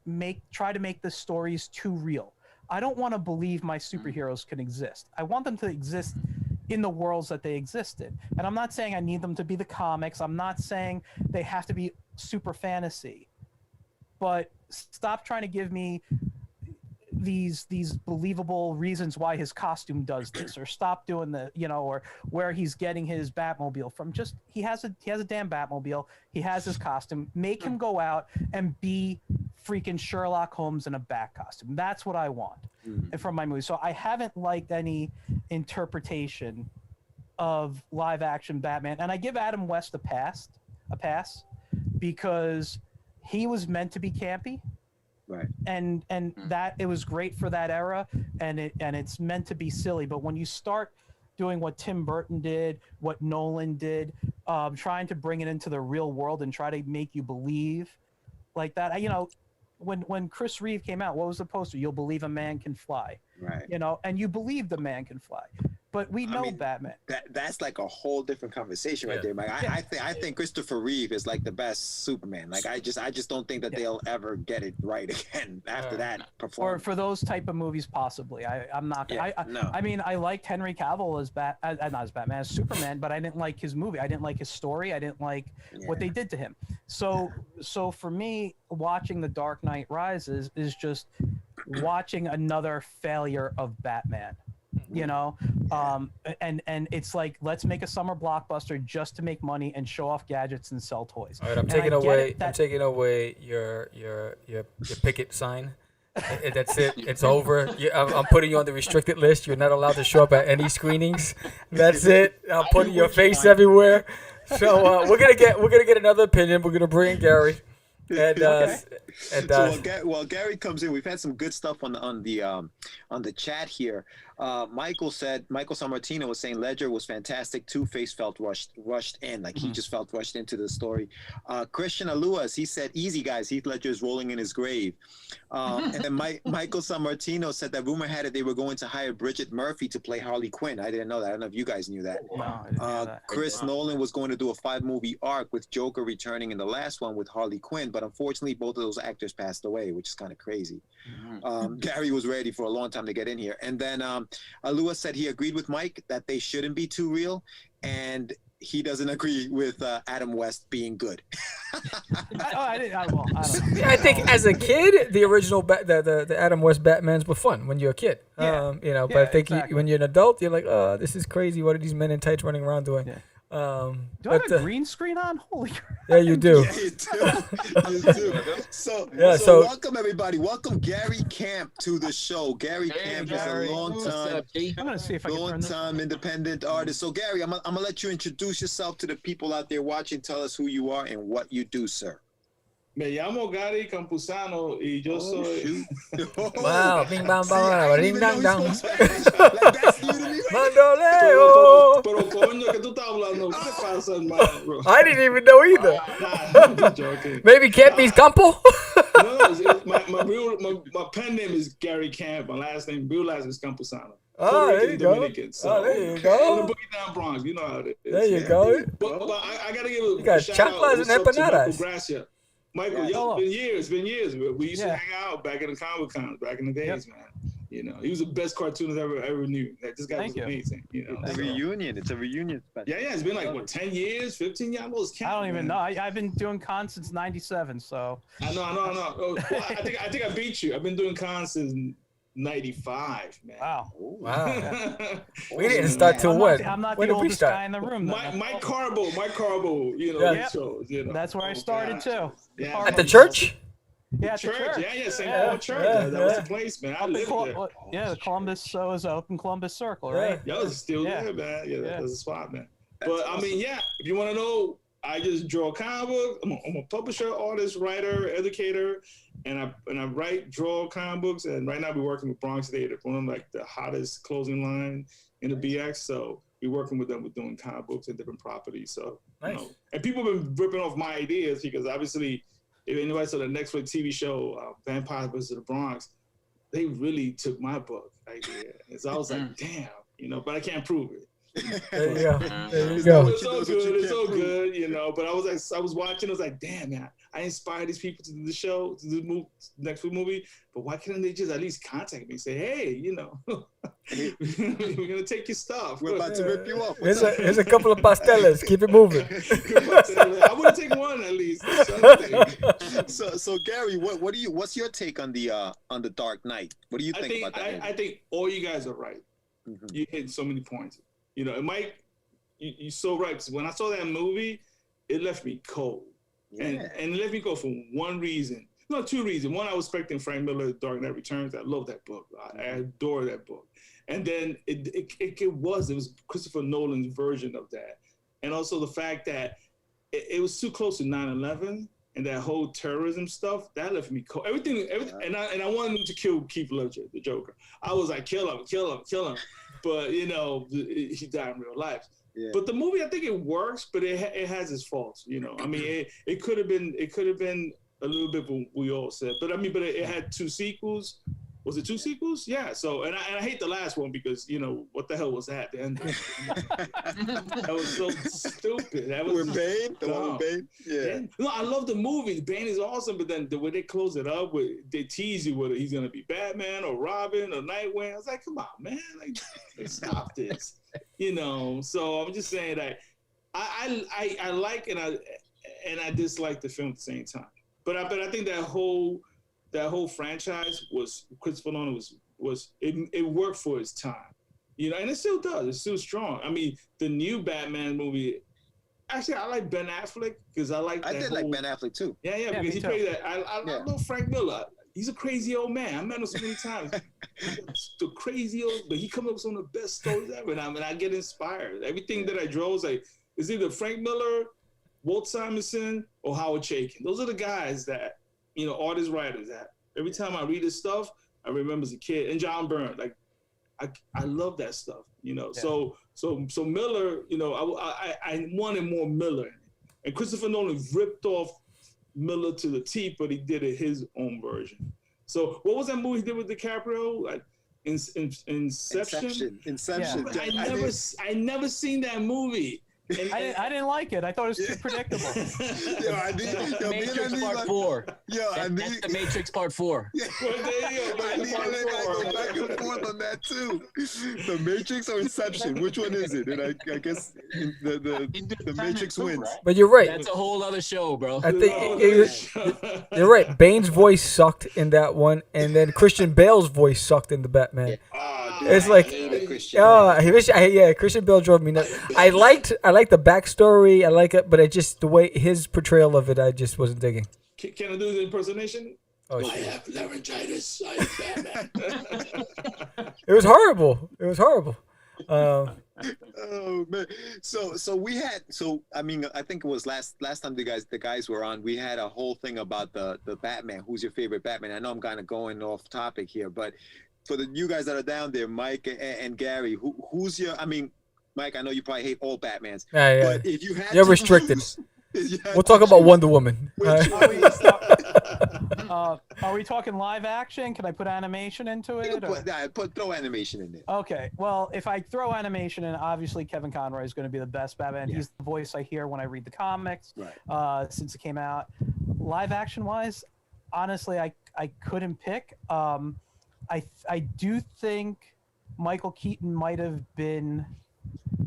Speaker 6: try to make the stories too real. I don't want to believe my superheroes can exist. I want them to exist in the worlds that they exist in. And I'm not saying I need them to be the comics. I'm not saying they have to be super fantasy. But stop trying to give me these believable reasons why his costume does this, or stop doing or where he's getting his Batmobile from. Just he has a damn Batmobile. He has his costume. Make him go out and be freaking Sherlock Holmes in a bat costume. That's what I want from my movie. So I haven't liked any interpretation of live action Batman, and I give Adam West a pass because he was meant to be campy.
Speaker 2: Right.
Speaker 6: And that it was great for that era, and it's meant to be silly. But when you start doing what Tim Burton did, what Nolan did, trying to bring it into the real world and try to make you believe like that, when Chris Reeve came out, what was the poster? You'll believe a man can fly.
Speaker 2: Right.
Speaker 6: And you believe the man can fly. But we know Batman.
Speaker 2: That's like a whole different conversation right there, Mike. I think Christopher Reeve is like the best Superman. Like I just don't think that they'll ever get it right again after that performance.
Speaker 6: Or for those type of movies, possibly. I'm not.
Speaker 2: No.
Speaker 6: I mean, I liked Henry Cavill as not as Batman, as Superman, but I didn't like his movie. I didn't like his story. I didn't like what they did to him. So for me, watching The Dark Knight Rises is just watching another failure of Batman. And it's like, let's make a summer blockbuster just to make money and show off gadgets and sell toys.
Speaker 1: All right, I'm taking away your picket sign. That's it. It's over. I'm putting you on the restricted list. You're not allowed to show up at any screenings. That's it. I'm putting your face everywhere. So we're gonna get another opinion. We're gonna bring in Gary.
Speaker 2: While Gary comes in, we've had some good stuff on the chat here. Michael Sammartino was saying Ledger was fantastic. Two-Face felt rushed in, like he just felt rushed into the story. Christian Aluas, he said, "Easy guys, Heath Ledger is rolling in his grave." And then Michael Sammartino said that rumor had it they were going to hire Bridget Murphy to play Harley Quinn. I didn't know that. I don't know if you guys knew that.
Speaker 6: No, I didn't know that.
Speaker 2: Chris Nolan was going to do a 5-movie arc with Joker returning in the last one with Harley Quinn, but unfortunately both of those actors passed away, which is kind of crazy. Gary was ready for a long time to get in here. And then Alua said he agreed with Mike that they shouldn't be too real, and he doesn't agree with Adam West being good.
Speaker 6: I don't know.
Speaker 1: I think as a kid, the original the Adam West Batmans were fun when you're a kid. But I think when you're an adult, you're like, oh, this is crazy. What are these men in tights running around doing?
Speaker 6: Yeah. Do I have a green screen on? Holy crap.
Speaker 1: Yeah, you do.
Speaker 2: Yeah, you do. So welcome everybody. Welcome Gary Camp to the show. Gary Camp is a long-time independent artist. So Gary, I'm gonna let you introduce yourself to the people out there watching. Tell us who you are and what you do, sir.
Speaker 7: Me llamo Gary Campuzano y yo soy.
Speaker 1: Wow, bing bang bang, ding dang dang.
Speaker 7: Mandoleo. Pero coño, ¿qué tú estás hablando? ¿Qué te pasa, hermano, bro?
Speaker 1: I didn't even know either.
Speaker 7: I'm joking.
Speaker 1: Maybe Campy's Campo?
Speaker 7: No, my pen name is Gary Camp. My last name, real last is Campuzano.
Speaker 1: Oh, there you go.
Speaker 7: So,
Speaker 1: there you go.
Speaker 7: In the Boogie Down Bronx, you know how it is.
Speaker 1: There you go.
Speaker 7: But I gotta give
Speaker 1: a
Speaker 7: shout out
Speaker 1: and empanadas.
Speaker 7: Gracia. Michael, it's been years. We used to hang out back in the Comic Cons back in the days, man. You know, he was the best cartoonist I ever knew. Like, this guy was amazing. You know,
Speaker 2: it's a reunion. It's a reunion special.
Speaker 7: Yeah, it's been like what 10 years, 15 years.
Speaker 6: I don't even know. I've been doing cons since '97, so.
Speaker 7: I know. Oh, well, I think I beat you. I've been doing cons since '95, man.
Speaker 6: Wow.
Speaker 1: We didn't start till what?
Speaker 6: I'm not
Speaker 1: when
Speaker 6: the
Speaker 1: did we
Speaker 6: oldest
Speaker 1: start?
Speaker 6: guy in the room.
Speaker 7: Mike Carbo, you know, shows, you know.
Speaker 6: That's where I started too.
Speaker 7: Yeah.
Speaker 1: At the church?
Speaker 6: Yeah, at the church.
Speaker 7: Yeah, St. Paul Church. That was the place, man. I lived there.
Speaker 6: Yeah, the Columbus was open Columbus Circle, right?
Speaker 7: Yeah, it's still there, man. Yeah, that's a spot, man. But I mean, yeah, if you want to know, I just draw comic books. I'm a publisher, artist, writer, educator, and I write, draw comic books. And right now we're working with Bronx Theater, one of like the hottest closing line in the BX. So we're working with them with doing comic books and different properties. So
Speaker 1: nice.
Speaker 7: You know, and people have been ripping off my ideas because obviously, if anybody saw the Netflix TV show Vampire vs. the Bronx, they really took my book idea. And so I was like, damn, you know, but I can't prove it.
Speaker 1: There you go. There you go.
Speaker 7: It's so good. It's so good, you know. But I was watching. I was like, damn, man, I inspired these people to do the show, to do the next movie. But why can't they just at least contact me and say, hey, you know, we're gonna take your stuff.
Speaker 2: We're about to rip you off.
Speaker 1: Here's a couple of pasteles. Keep it moving.
Speaker 7: I would take one at least.
Speaker 2: So Gary, what's your take on the Dark Knight? What do you think about that?
Speaker 7: I think all you guys are right. Mm-hmm. You hit so many points. You know, it might. You're so right. Because when I saw that movie, it left me cold, and it left me cold for one reason. No, two reasons. One, I was expecting Frank Miller's Dark Knight Returns. I love that book. I adore that book. And then it was Christopher Nolan's version of that, and also the fact that it was too close to 9/11 and that whole terrorism stuff that left me cold. Everything, and I wanted him to kill Heath Ledger, the Joker. I was like, kill him. But you know, he died in real life. Yeah. But the movie, I think it works, but it has its faults. You know, I mean, it could have been a little bit what we all said. But I mean, it had two sequels. Was it two sequels? Yeah. So, and I hate the last one because, you know, what the hell was that? The end. That was so stupid. That was
Speaker 2: with Bane? The one with Bane? Yeah.
Speaker 7: No, I love the movie. Bane is awesome, but then the way they close it up, they tease you whether he's going to be Batman or Robin or Nightwing. I was like, come on, man. Like, stop this. You know, so I'm just saying that I like and I dislike the film at the same time. But I think that whole franchise was Christopher Nolan was it worked for its time, you know, and it still does. It's still strong. I mean, the new Batman movie. Actually, I like Ben Affleck because I did like Ben
Speaker 2: Affleck too.
Speaker 7: Yeah, because he played that. I love Frank Miller. He's a crazy old man. I met him so many times. The crazy old, but he comes up with some of the best stories ever. And I get inspired. Everything that I draw is like is either Frank Miller, Walt Simonson, or Howard Chaykin. Those are the guys that, you know, artists, writers that every time I read his stuff, I remember as a kid. And John Byrne, like I love that stuff, you know. Yeah. So Miller, you know, I wanted more Miller in it. And Christopher Nolan ripped off Miller to the teeth, but he did it his own version. So what was that movie he did with DiCaprio? Like Inception.
Speaker 2: Yeah.
Speaker 7: I never seen that movie.
Speaker 6: And I didn't like it. I thought it was too predictable.
Speaker 4: Matrix Part 4. That's the Matrix Part 4.
Speaker 2: Well, there you go. I go back and forth on that too. The Matrix or Inception? Which one is it? And I guess the Matrix wins.
Speaker 1: Right? But you're right.
Speaker 4: That's a whole other show, bro.
Speaker 1: I think you're right. Bane's voice sucked in that one, and then Christian Bale's voice sucked in the Batman.
Speaker 2: Dude,
Speaker 1: it's like, Christian Bale drove me nuts. I liked the backstory. I like it, but it just the way his portrayal of it, I just wasn't digging.
Speaker 7: Can I do the impersonation?
Speaker 1: Oh,
Speaker 7: I have laryngitis. I am Batman.
Speaker 1: It was horrible.
Speaker 2: Oh man! So we had I mean I think it was last time the guys were on. We had a whole thing about the Batman. Who's your favorite Batman? I know I'm kind of going off topic here, but for you guys that are down there, Mike and Gary, who's your? I mean, Mike, I know you probably hate all Batmans, but if you had,
Speaker 1: you're restricted. We'll talk about Wonder Woman.
Speaker 6: Are we talking live action? Can I put animation into it?
Speaker 2: Throw animation in there.
Speaker 6: Okay. Well, if I throw animation in, obviously Kevin Conroy is going to be the best Batman.
Speaker 2: Yeah.
Speaker 6: He's the voice I hear when I read the comics.
Speaker 2: Right.
Speaker 6: Since it came out, live action wise, honestly, I couldn't pick. I do think Michael Keaton might have been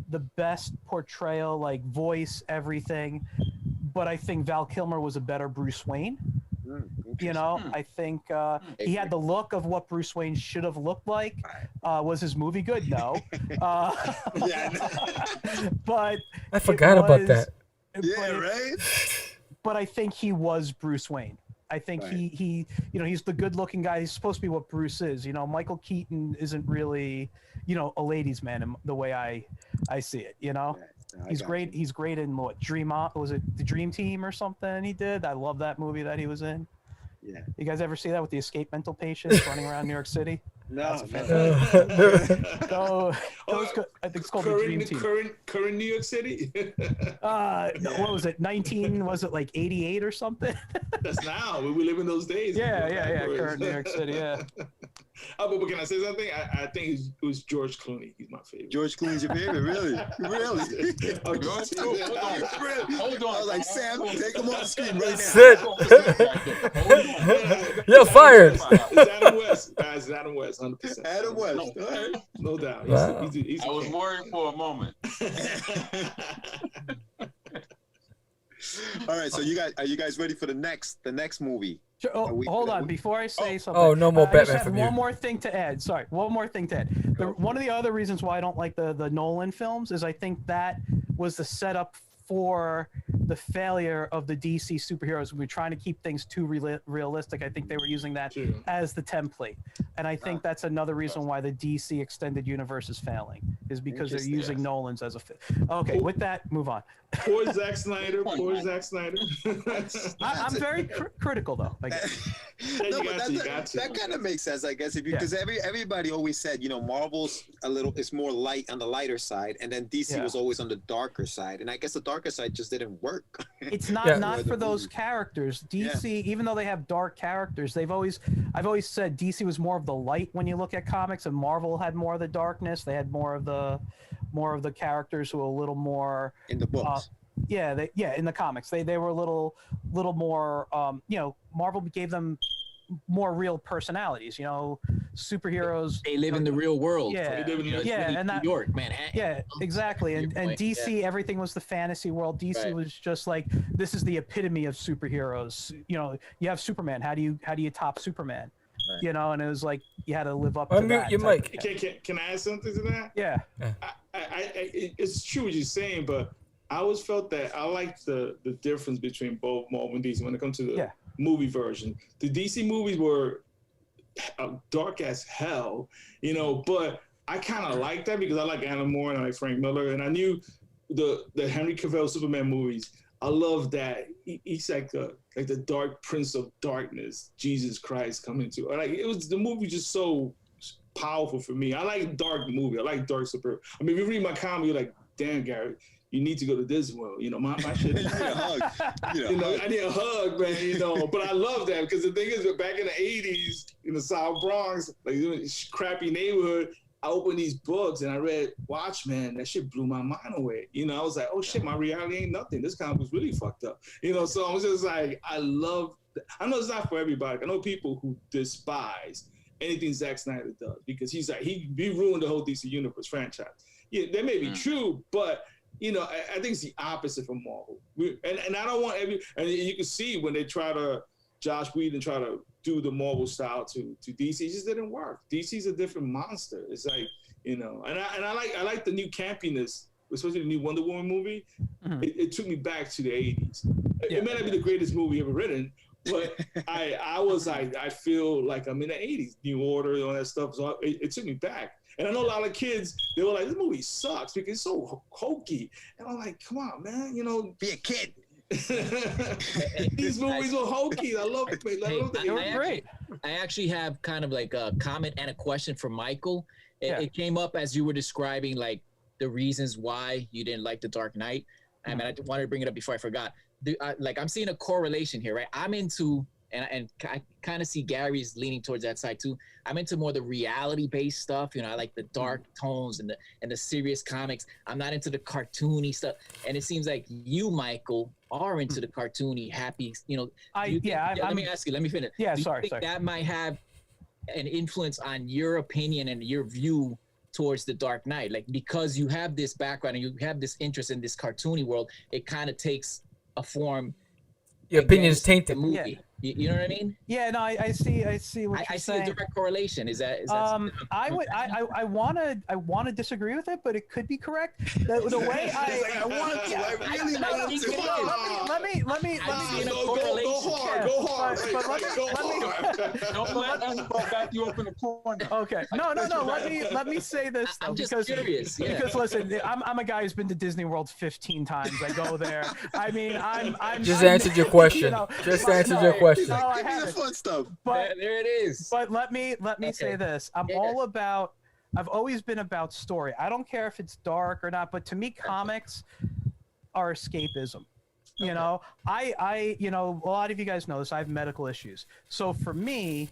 Speaker 6: the best portrayal, like voice, everything, but I think Val Kilmer was a better Bruce Wayne. You know, I think he had the look of what Bruce Wayne should have looked like. Was his movie good? No. But
Speaker 1: I forgot about that.
Speaker 2: Yeah, right.
Speaker 6: But I think he was Bruce Wayne. I think he you know, he's the good-looking guy. He's supposed to be what Bruce is. You know, Michael Keaton isn't really, you know, a ladies' man in the way I see it. You know, he's great. He's great in what was it the Dream Team or something? He did. I love that movie that he was in.
Speaker 2: Yeah.
Speaker 6: You guys ever see that with the escaped mental patients running around New York City?
Speaker 2: No.
Speaker 6: So I think it's called the Dream Team.
Speaker 7: Current New York City.
Speaker 6: What was it? 19? Was it like 88 or something?
Speaker 7: That's now. We live in those days.
Speaker 6: Yeah. Current New York City. Yeah.
Speaker 7: But can I say something? I think it was George Clooney. He's my favorite.
Speaker 2: George Clooney's your favorite, really? Really?
Speaker 5: Hold on.
Speaker 2: I was like, Sam, take him off the screen right
Speaker 1: Sit. You're fired.
Speaker 7: It's Adam West, guys. It's Adam West, 100%.
Speaker 2: Adam West.
Speaker 7: No doubt.
Speaker 1: Wow.
Speaker 7: He's
Speaker 5: I was worried for a moment.
Speaker 2: All right, so are you guys ready for the next movie?
Speaker 6: Sure. Oh, hold on, before I say something.
Speaker 1: Oh, no more
Speaker 6: I just
Speaker 1: Batman
Speaker 6: have
Speaker 1: from
Speaker 6: one
Speaker 1: you.
Speaker 6: more thing to add. Sorry, one more thing to add. One of the other reasons why I don't like the Nolan films is I think that was the setup for the failure of the DC superheroes. We were trying to keep things too realistic. I think they were using that as the template. And I think that's another reason why the DC extended universe is failing, is because they're using Nolan's as a Okay, with that, move on.
Speaker 7: Poor Zack Snyder.
Speaker 6: I'm very critical, though. Like,
Speaker 2: that kind of makes sense, I guess, because everybody always said, you know, Marvel's it's more light on the lighter side, and then DC was always on the darker side, and I guess the darker side just didn't work.
Speaker 6: It's not for those characters. DC, even though they have dark characters, I've always said DC was more of the light when you look at comics, and Marvel had more of the darkness. They had more of the characters who were a little more
Speaker 2: in the books.
Speaker 6: In the comics they were a little more you know, Marvel gave them more real personalities, you know, superheroes.
Speaker 4: They live in the real world.
Speaker 6: Yeah,
Speaker 4: and
Speaker 6: that,
Speaker 4: New York, Manhattan.
Speaker 6: Yeah, exactly. And DC, everything was the fantasy world. DC was just like, this is the epitome of superheroes. You know, you have Superman. How do you top Superman? Right. You know, and it was like you had to live up to that.
Speaker 1: Your mic.
Speaker 7: Can I add something to that?
Speaker 6: Yeah.
Speaker 7: It's true what you're saying, but I always felt that I liked the difference between both Marvel and DC when it comes to the movie version. The DC movies were dark as hell, you know, but I kind of like that because I like Alan Moore and I like Frank Miller, and I knew the Henry Cavill Superman movies. I love that he's like the dark prince of darkness, Jesus Christ coming to. Like, it was the movie just so powerful for me. I like dark movie. I like dark super. I mean, if you read my comic, you're like, damn, Gary, you need to go to Disney World. You know, my shit. I need a hug. I need a hug, man. You know, but I love that because the thing is that back in the '80s in the South Bronx, like crappy neighborhood, I opened these books and I read Watchmen. That shit blew my mind away. You know, I was like, oh shit, my reality ain't nothing. This comic was really fucked up. You know, so I was just like, I know it's not for everybody. I know people who despise anything Zack Snyder does because he's like, he ruined the whole DC Universe franchise. Yeah, that may be true, but you know, I think it's the opposite from Marvel. And I don't want and you can see when they try to, Josh Whedon try to do the Marvel style to DC, it just didn't work. DC's a different monster. It's like, you know, and I like the new campiness, especially the new Wonder Woman movie. Mm-hmm. It took me back to the 80s. It may not be the greatest movie ever written, but I was like, I feel like I'm in the 80s, New Order and all that stuff. So it took me back. And I know a lot of kids, they were like, this movie sucks because it's so hokey. And I'm like, come on, man, you know,
Speaker 2: be a kid.
Speaker 7: These movies are hokey. I love it. They were great.
Speaker 4: I actually have kind of like a comment and a question for Michael. It came up as you were describing like the reasons why you didn't like The Dark Knight. I mean, I wanted to bring it up before I forgot. Like I'm seeing a correlation here, right? I'm into, and I kind of see Gary's leaning towards that side too. I'm into more the reality-based stuff. You know, I like the dark tones and the serious comics. I'm not into the cartoony stuff. And it seems like you, Michael, are into the cartoony, happy. You know, let me ask you. Let me finish.
Speaker 6: Yeah,
Speaker 4: Do you
Speaker 6: sorry.
Speaker 4: think that might have an influence on your opinion and your view towards the Dark Knight? Like, because you have this background and you have this interest in this cartoony world, it kind of takes a form.
Speaker 1: Your opinion is tainted.
Speaker 4: The movie.
Speaker 6: Yeah.
Speaker 4: You know what I mean?
Speaker 6: Yeah, no, I see what you're saying.
Speaker 4: I see a direct correlation. Is that
Speaker 6: I wanna disagree with it, but it could be correct. The way I want to, I really want to. Let me
Speaker 7: Go hard.
Speaker 5: Don't let Anibal back you up in the corner.
Speaker 6: Okay. No. Let me say this though,
Speaker 4: I'm just
Speaker 6: because
Speaker 4: curious. Yeah.
Speaker 6: because listen, I'm a guy who's been to Disney World 15 times. I go there. I mean, I'm
Speaker 1: Just answered your question.
Speaker 6: You know,
Speaker 1: Just answered your question.
Speaker 6: No, I
Speaker 2: Give me the
Speaker 6: haven't.
Speaker 2: fun stuff.
Speaker 6: But
Speaker 4: there it is.
Speaker 6: But let me say this. I've always been about story. I don't care if it's dark or not, but to me, comics are escapism. You know, I a lot of you guys know this. I have medical issues. So for me,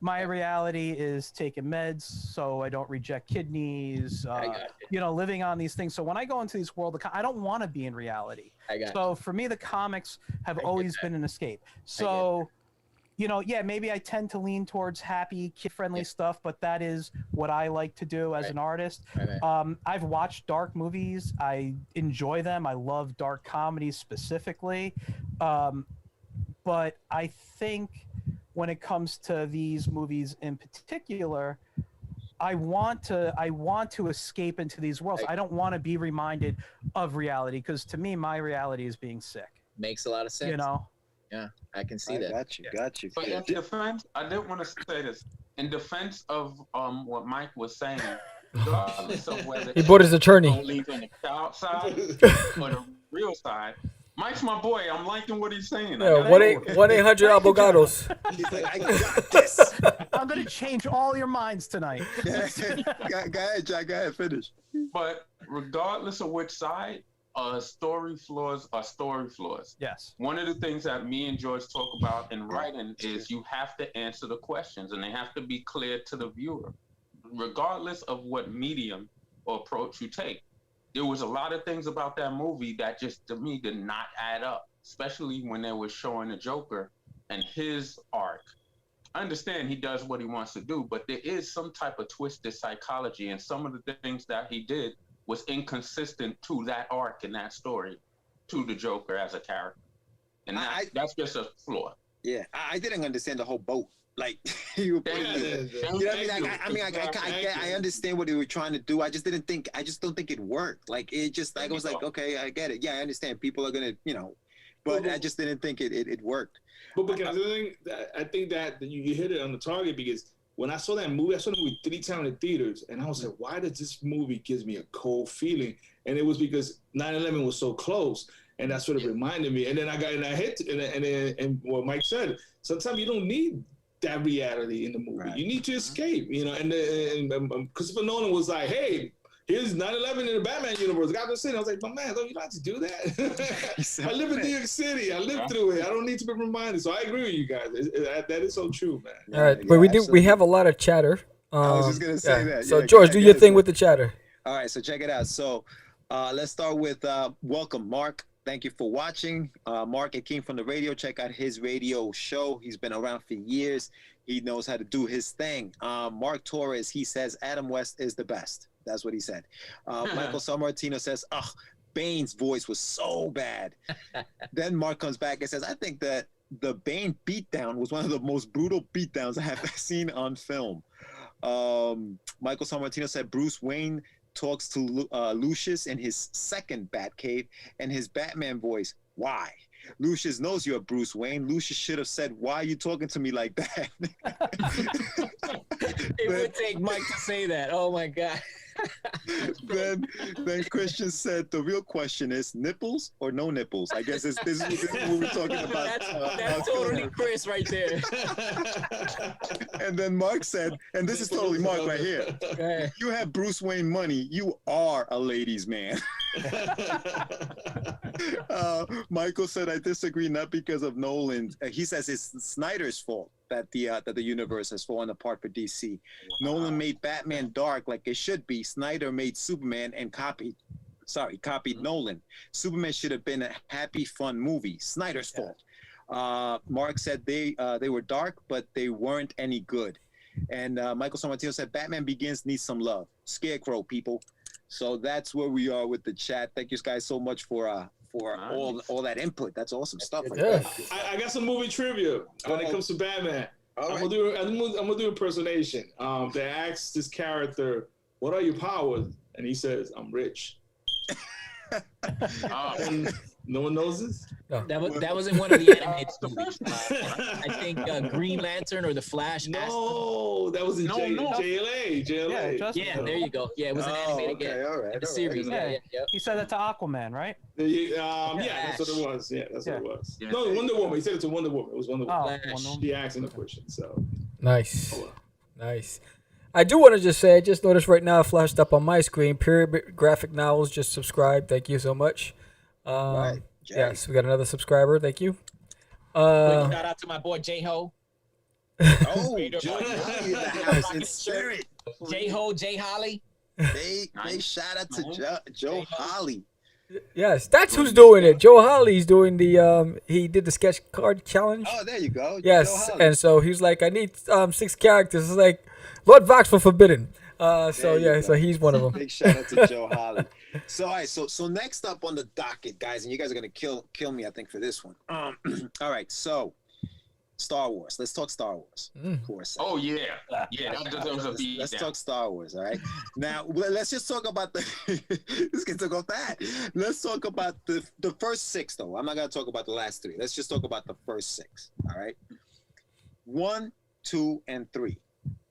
Speaker 6: my reality is taking meds so I don't reject kidneys, living on these things. So when I go into this world, I don't want to be in reality. So for me, the comics have always been an escape. So, maybe I tend to lean towards happy, kid-friendly stuff, but that is what I like to do as an artist. I've watched dark movies. I enjoy them. I love dark comedies specifically. But I think when it comes to these movies in particular, I want to escape into these worlds. I don't want to be reminded of reality, because to me, my reality is being sick.
Speaker 4: Makes a lot of sense. Yeah, I can see that.
Speaker 2: Got you.
Speaker 5: But in defense, I did want to say this. In defense of what Mike was saying, regardless of whether
Speaker 1: he bought his attorney.
Speaker 5: Don't leave on the outside or the real side. Mike's my boy. I'm liking what he's saying.
Speaker 1: Yeah, 1-800 Abogados.
Speaker 2: He's like, I got this.
Speaker 6: I'm gonna change all your minds tonight.
Speaker 2: Go ahead, Jack. Go ahead, finish.
Speaker 5: But regardless of which side, story flaws are story flaws.
Speaker 6: Yes.
Speaker 5: One of the things that me and George talk about in writing is you have to answer the questions, and they have to be clear to the viewer, regardless of what medium or approach you take. There was a lot of things about that movie that just, to me, did not add up, especially when they were showing the Joker and his arc. I understand he does what he wants to do, but there is some type of twisted psychology, and some of the things that he did was inconsistent to that arc and that story, to the Joker as a character. And that's just a flaw.
Speaker 2: Yeah, I didn't understand the whole boat. Like, you were putting I understand what they were trying to do. I just don't think it worked. Like, it just, I was like, okay, I get it. Yeah, I understand people are gonna, but I just didn't think it worked.
Speaker 7: But because I think that you hit it on the target, because when I saw that movie, I saw the movie 3 times in theaters, and I was like, why does this movie gives me a cold feeling? And it was because 9/11 was so close, and that sort of reminded me. And then and what Mike said, sometimes you don't need that reality in the movie. Right. You need to escape, and Christopher Nolan was like, hey, here's 9/11 in the Batman universe. Gotham City. I was like, but man, don't you have to do that? I live in New York City. I live through it. I don't need to be reminded. So I agree with you guys. That is so true, man.
Speaker 1: All right, but we have a lot of chatter.
Speaker 2: I was just gonna say that.
Speaker 1: So George, do your thing with the chatter.
Speaker 2: All right, so check it out. So let's start with welcome, Mark. Thank you for watching. Mark, it came from the radio. Check out his radio show. He's been around for years. He knows how to do his thing. Mark Torres, he says Adam West is the best. That's what he said. Michael Sammartino says, Bane's voice was so bad. Then Mark comes back and says, I think that the Bane beatdown was one of the most brutal beatdowns I have seen on film. Michael Sammartino said Bruce Wayne talks to Lucius in his second Batcave, and his Batman voice, why? Lucius knows you're Bruce Wayne. Lucius should have said, why are you talking to me like that?
Speaker 4: It would take Mike to say that. Oh, my God.
Speaker 2: then Christian said, the real question is nipples or no nipples? I guess this is what we're talking about.
Speaker 4: That's totally Chris right there.
Speaker 2: And then Mark said, and this is totally Mark right here. If you have Bruce Wayne money, you are a ladies' man. Michael said, I disagree, not because of Nolan. He says it's Snyder's fault that the universe has fallen apart for DC. Wow. Nolan made Batman dark like it should be. Snyder made Superman and copied Nolan. Superman should have been a happy, fun movie. Snyder's fault. Mark said they were dark, but they weren't any good. And Michael Sorrentino said, Batman Begins needs some love. Scarecrow, people. So that's where we are with the chat. Thank you guys so much for all that input. That's awesome stuff. Right there.
Speaker 7: I got some movie trivia when it comes to Batman. I'm gonna do impersonation. They asked this character, "What are your powers?" And he says, "I'm rich." No one knows this.
Speaker 4: No. That was in one of the animated movies. I think Green Lantern or The Flash.
Speaker 7: No, that was in JLA.
Speaker 4: Yeah, there you go. Yeah, it was an animated series.
Speaker 6: Yeah. He said that to Aquaman, right?
Speaker 7: Yeah, that's what it was. Yeah, that's what it was. Yeah, no, Wonder Woman. He said it to Wonder Woman. It was Wonder Woman. She asked him the question. So
Speaker 1: nice. Nice. I do want to just say, I just noticed right now, it flashed up on my screen. Period Graphic Novels just subscribed. Thank you so much. Yes, we got another subscriber. Thank you.
Speaker 4: Shout out to my boy J-Ho.
Speaker 2: Joe Holly in the house in spirit.
Speaker 4: J-Ho, J Holly.
Speaker 2: They shout out to Joe Holly.
Speaker 1: Yes, that's who's doing it. Joe Holly's doing the he did the sketch card challenge.
Speaker 2: Oh, there you go.
Speaker 1: Yes, and so he's like, I need 6 characters. It's like Lord Vox for Forbidden. So he's one of them.
Speaker 2: Big shout out to Joe Holly. So all right, so next up on the docket, guys, and you guys are gonna kill me, I think, for this one. All right, so Star Wars. Let's talk Star Wars. Of course.
Speaker 5: Oh yeah. That deserves a beat.
Speaker 2: Let's talk Star Wars. All right. Now let's just talk about this can talk about that. Let's talk about the first 6 though. I'm not gonna talk about the last 3. Let's just talk about the first 6. All right. 1, 2, and 3.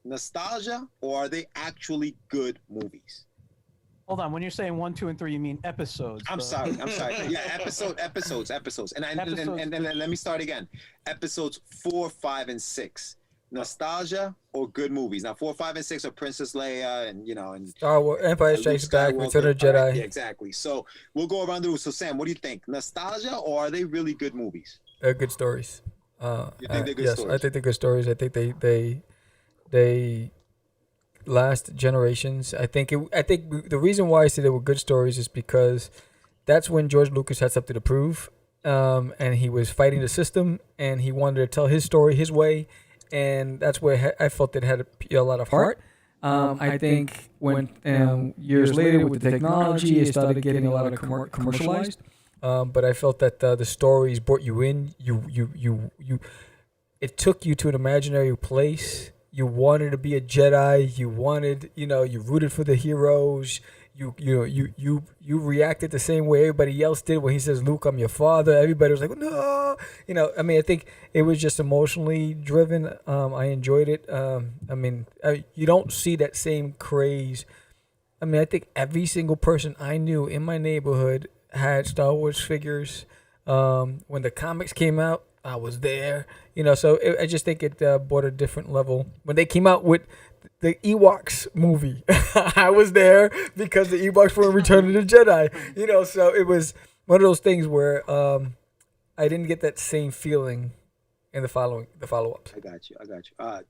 Speaker 2: Nostalgia, or are they actually good movies?
Speaker 6: Hold on. When you're saying 1, 2, and 3, you mean episodes?
Speaker 2: I'm sorry. Yeah, episodes. And then let me start again. Episodes 4, 5, and 6. Nostalgia or good movies? Now 4, 5, and 6 are Princess Leia and
Speaker 1: Star Wars, Empire Strikes Back, Return of the Jedi.
Speaker 2: Right, yeah, exactly. So we'll go around the room. So Sam, what do you think? Nostalgia, or are they really good movies?
Speaker 1: They're good stories.
Speaker 2: You think they're good stories?
Speaker 1: I think they're good stories. I think they last generations. I think the reason why I say they were good stories is because that's when George Lucas had something to prove, and he was fighting the system, and he wanted to tell his story his way, and that's where I felt it had a lot of heart. I think when years later with the technology, it started getting a lot of commercialized. But I felt that the stories brought you in. It took you to an imaginary place. You wanted to be a Jedi. You wanted, you rooted for the heroes. You reacted the same way everybody else did when he says, "Luke, I'm your father." Everybody was like, "No," I think it was just emotionally driven. I enjoyed it. You don't see that same craze. I think every single person I knew in my neighborhood had Star Wars figures. When the comics came out, I was there, so I just think it brought a different level. When they came out with the Ewoks movie, I was there because the Ewoks were in Return of the Jedi, so it was one of those things where I didn't get that same feeling in the follow-ups.
Speaker 2: I got you.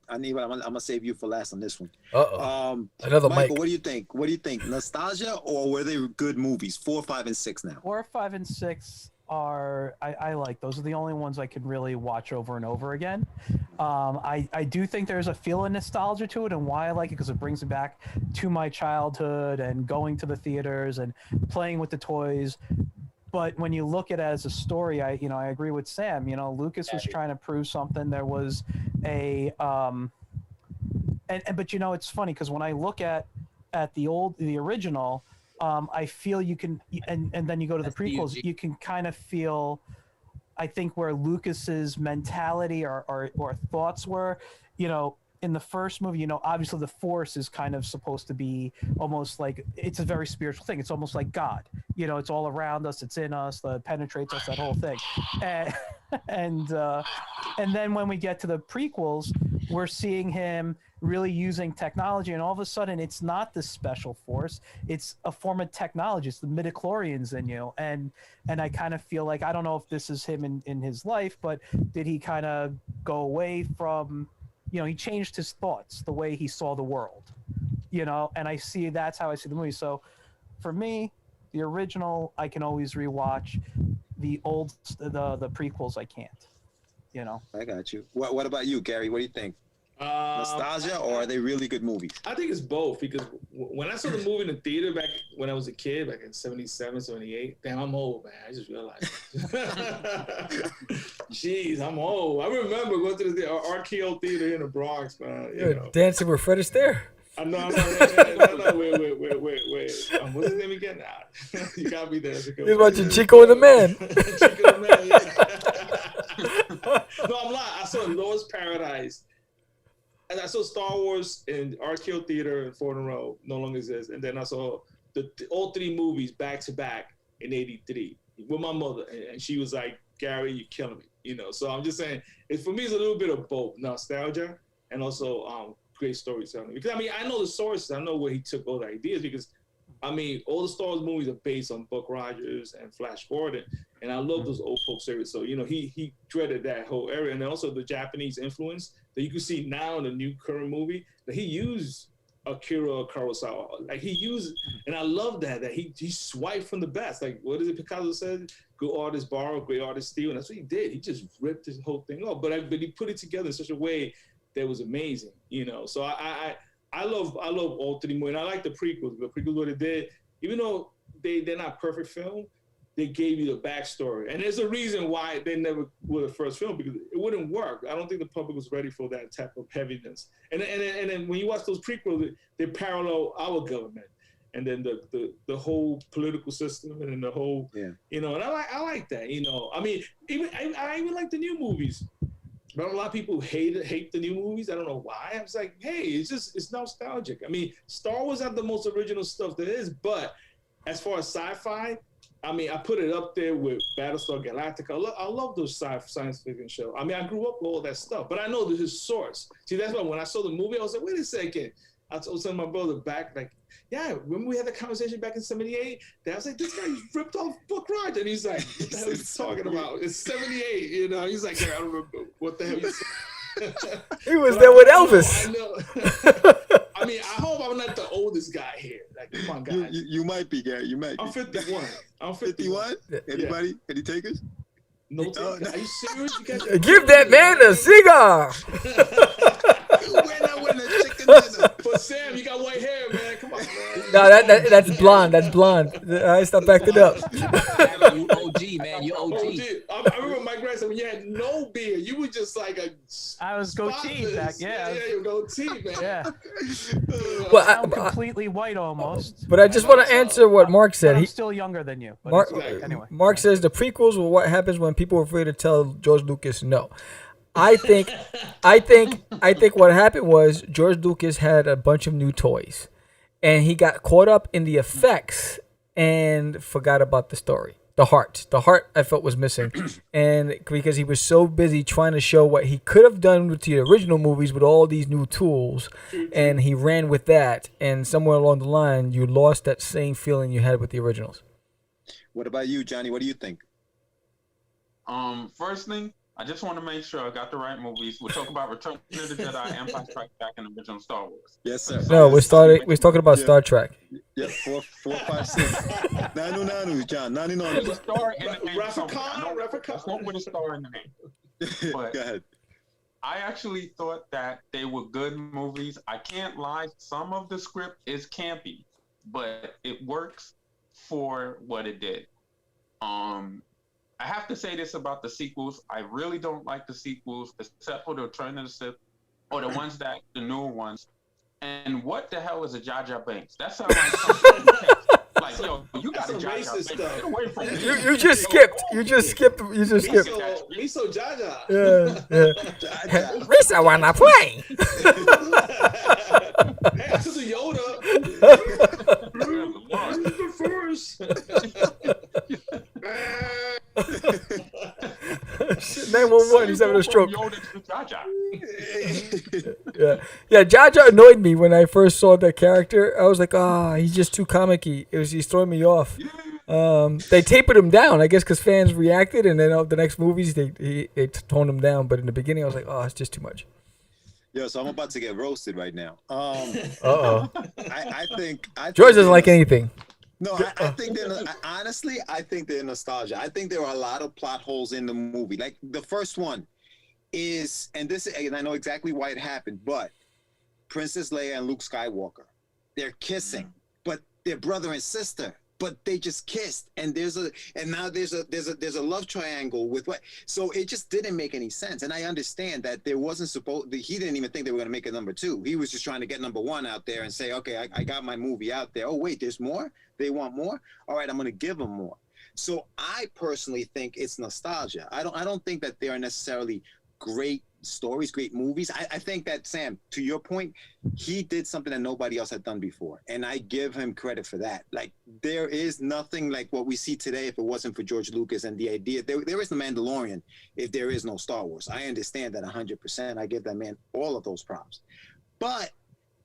Speaker 2: Anibal, I'm gonna save you for last on this one.
Speaker 1: Another
Speaker 2: Michael,
Speaker 1: mic.
Speaker 2: What do you think? Nostalgia, or were they good movies? 4, 5, and 6 now.
Speaker 6: 4, 5, and 6 are I like. Those are the only ones I can really watch over and over again. I do think there's a feel of nostalgia to it, and why I like it because it brings me back to my childhood and going to the theaters and playing with the toys. But when you look at it as a story, I agree with Sam. Lucas was trying to prove something. There was a but it's funny because when I look at the original, I feel you can, and then you go to the prequels, you can kind of feel, I think, where Lucas's mentality or thoughts were, in the first movie, obviously the Force is kind of supposed to be almost like, it's a very spiritual thing. It's almost like God, it's all around us, it's in us, that penetrates us, that whole thing. And then when we get to the prequels, we're seeing him really using technology, and all of a sudden it's not the special force, it's a form of technology. It's the midichlorians in you, and I kind of feel like, I don't know if this is him in his life, but did he kind of go away from, he changed his thoughts, the way he saw the world, and that's how I see the movie. So for me, the original I can always rewatch. The prequels I can't.
Speaker 2: I got you. What about you, Gary? What do you think? Nostalgia, or are they really good movies?
Speaker 7: I think it's both, because when I saw the movie in the theater back when I was a kid, back in 77, 78, damn, I'm old, man. I just realized. Jeez, I'm old. I remember going to the RKO theater in the Bronx, man.
Speaker 1: You're dancing with Fred Astaire.
Speaker 7: No, wait. What's his name again? Nah. You got me there.
Speaker 1: You're watching Chico and the Man.
Speaker 7: Chico and the Man, yeah. No, I'm lying. I saw Lost Paradise. And I saw Star Wars in RKO Theater in Fort Row, no longer exists. And then I saw all three movies back to back in '83 with my mother. And she was like, Gary, you're killing me. So I'm just saying, for me, it's a little bit of both nostalgia and also great storytelling. Because, I know the sources. I know where he took all the ideas, because, all the Star Wars movies are based on Buck Rogers and Flash Gordon. And I love those old folk series. So, he dreaded that whole area. And then also the Japanese influence that you can see now in the new current movie, that he used Akira Kurosawa. Like, he used, and I love that he swiped from the best. Like, what is it Picasso said? Good artists borrow, great artists steal. And that's what he did. He just ripped this whole thing off. But he put it together in such a way that was amazing, So I love all three movies. And I like the prequels. The prequels, what it did, even though they're not perfect film, they gave you the backstory. And there's a reason why they never were the first film, because it wouldn't work. I don't think the public was ready for that type of heaviness. And then when you watch those prequels, they parallel our government. And then the whole political system, and then the whole, and I like that, I even like the new movies. But a lot of people hate the new movies. I don't know why. I was like, hey, it's nostalgic. Star Wars has the most original stuff there is, but as far as sci-fi, I put it up there with Battlestar Galactica. I love those science fiction shows. I grew up with all that stuff, but I know there's his source. See, that's why when I saw the movie, I was like, wait a second. I was telling my brother back, like, yeah, remember we had that conversation back in '78? I was like, this guy ripped off Buck Rogers. And he's like, what the hell are you talking about? It's '78, He's like, I don't remember what the hell you said.
Speaker 1: He was there with Elvis.
Speaker 7: I know. I hope I'm not the oldest guy here. Like, come on, guys.
Speaker 2: You might be, Gary. You might be.
Speaker 7: I'm 51.
Speaker 2: 51? Anybody?
Speaker 7: Yeah.
Speaker 2: Any takers?
Speaker 7: No takers. Are you serious?
Speaker 1: Give that man a cigar.
Speaker 7: But Sam, you got white hair, man. Come on, man.
Speaker 1: No, that's blonde. That's blonde. I stopped backed it up.
Speaker 4: You OG, man. You OG.
Speaker 7: I remember my grandson, when you had no beard, you were just like
Speaker 6: I was goatee back,
Speaker 7: yeah. Yeah, you goatee, man.
Speaker 6: Yeah.
Speaker 1: Well,
Speaker 6: I'm completely white almost.
Speaker 1: But I just want to answer what Mark said.
Speaker 6: I'm still younger than you.
Speaker 1: Mark,
Speaker 6: anyway.
Speaker 1: Mark says the prequels were what happens when people are afraid to tell George Lucas no. I think what happened was George Lucas had a bunch of new toys, and he got caught up in the effects and forgot about the story. The heart I felt was missing, and because he was so busy trying to show what he could have done with the original movies with all these new tools, and he ran with that, and somewhere along the line you lost that same feeling you had with the originals.
Speaker 2: What about you, Johnny? What do you think?
Speaker 5: First thing, I just want to make sure I got the right movies. We're talking about Return of the Jedi, Empire Strikes Back, and the original Star Wars.
Speaker 2: Yes, sir.
Speaker 1: No, we're talking about Star Trek.
Speaker 2: Yeah, 4, 5, 6. Nanu, John. Nanu.
Speaker 5: There's a star in the name.
Speaker 7: Let's not
Speaker 5: put a star in the name. But
Speaker 2: go ahead.
Speaker 5: I actually thought that they were good movies. I can't lie. Some of the script is campy, but it works for what it did. I have to say this about the sequels. I really don't like the sequels, except for the Return of the Sith, or the ones the newer ones. And what the hell is a Jar Jar Binks? That sounds like something like, yo, you got a Jar Jar Binks. Get away from me.
Speaker 1: You just skipped.
Speaker 7: Miso Jar Jar.
Speaker 1: Yeah. Risa wanna play.
Speaker 7: Hey, I took the Yoda. The Force.
Speaker 1: 911, he's having a stroke. Yeah, Jar Jar annoyed me when I first saw that character. I was like, he's just too comic-y. He's throwing me off. They tapered him down, I guess, because fans reacted, and then the next movies they toned him down. But in the beginning, I was like, it's just too much.
Speaker 2: Yeah, so I'm about to get roasted right now. I think
Speaker 1: George doesn't like anything.
Speaker 2: No, I think honestly, I think they're nostalgia. I think there are a lot of plot holes in the movie. Like the first one, is, and I know exactly why it happened, but Princess Leia and Luke Skywalker, they're kissing, but they're brother and sister, but they just kissed, and now there's a love triangle with what, so it just didn't make any sense. And I understand that there wasn't he didn't even think they were going to make a number 2. He was just trying to get number 1 out there and say, okay, I got my movie out there. Oh wait, there's more? They want more? All right, I'm going to give them more. So I personally think it's nostalgia. I don't think that they are necessarily great stories, great movies. I think that, Sam, to your point, he did something that nobody else had done before, and I give him credit for that. Like, there is nothing like what we see today if it wasn't for George Lucas and the idea. There is the Mandalorian if there is no Star Wars. I understand that 100%. I give that man all of those props. But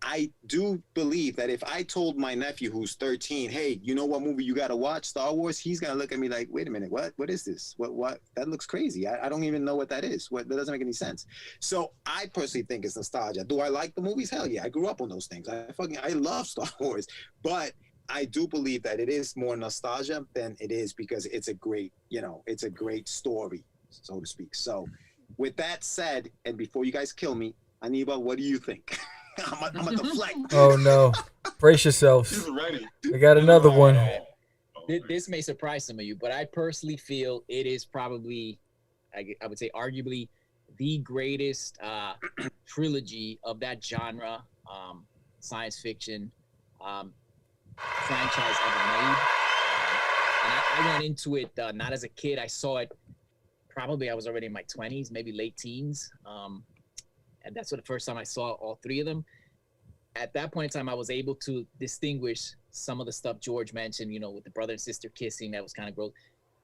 Speaker 2: I do believe that if I told my nephew who's 13, hey, you know what movie you got to watch, Star Wars, he's going to look at me like, wait a minute, what is this? What? That looks crazy. I don't even know what that is. That doesn't make any sense. So I personally think it's nostalgia. Do I like the movies? Hell yeah. I grew up on those things. I love Star Wars. But I do believe that it is more nostalgia than it is because it's a great story, so to speak. So with that said, and before you guys kill me, Anibal, what do you think? I'm at the flex.
Speaker 1: Oh no! Brace yourselves.
Speaker 5: He's ready.
Speaker 1: We got another one.
Speaker 4: This may surprise some of you, but I personally feel it is probably, I would say, arguably, the greatest trilogy of that genre, science fiction franchise ever made. And I went into it not as a kid. I saw it probably I was already in my 20s, maybe late teens. And that's the first time I saw all 3 of them. At that point in time, I was able to distinguish some of the stuff George mentioned, with the brother and sister kissing. That was kind of gross.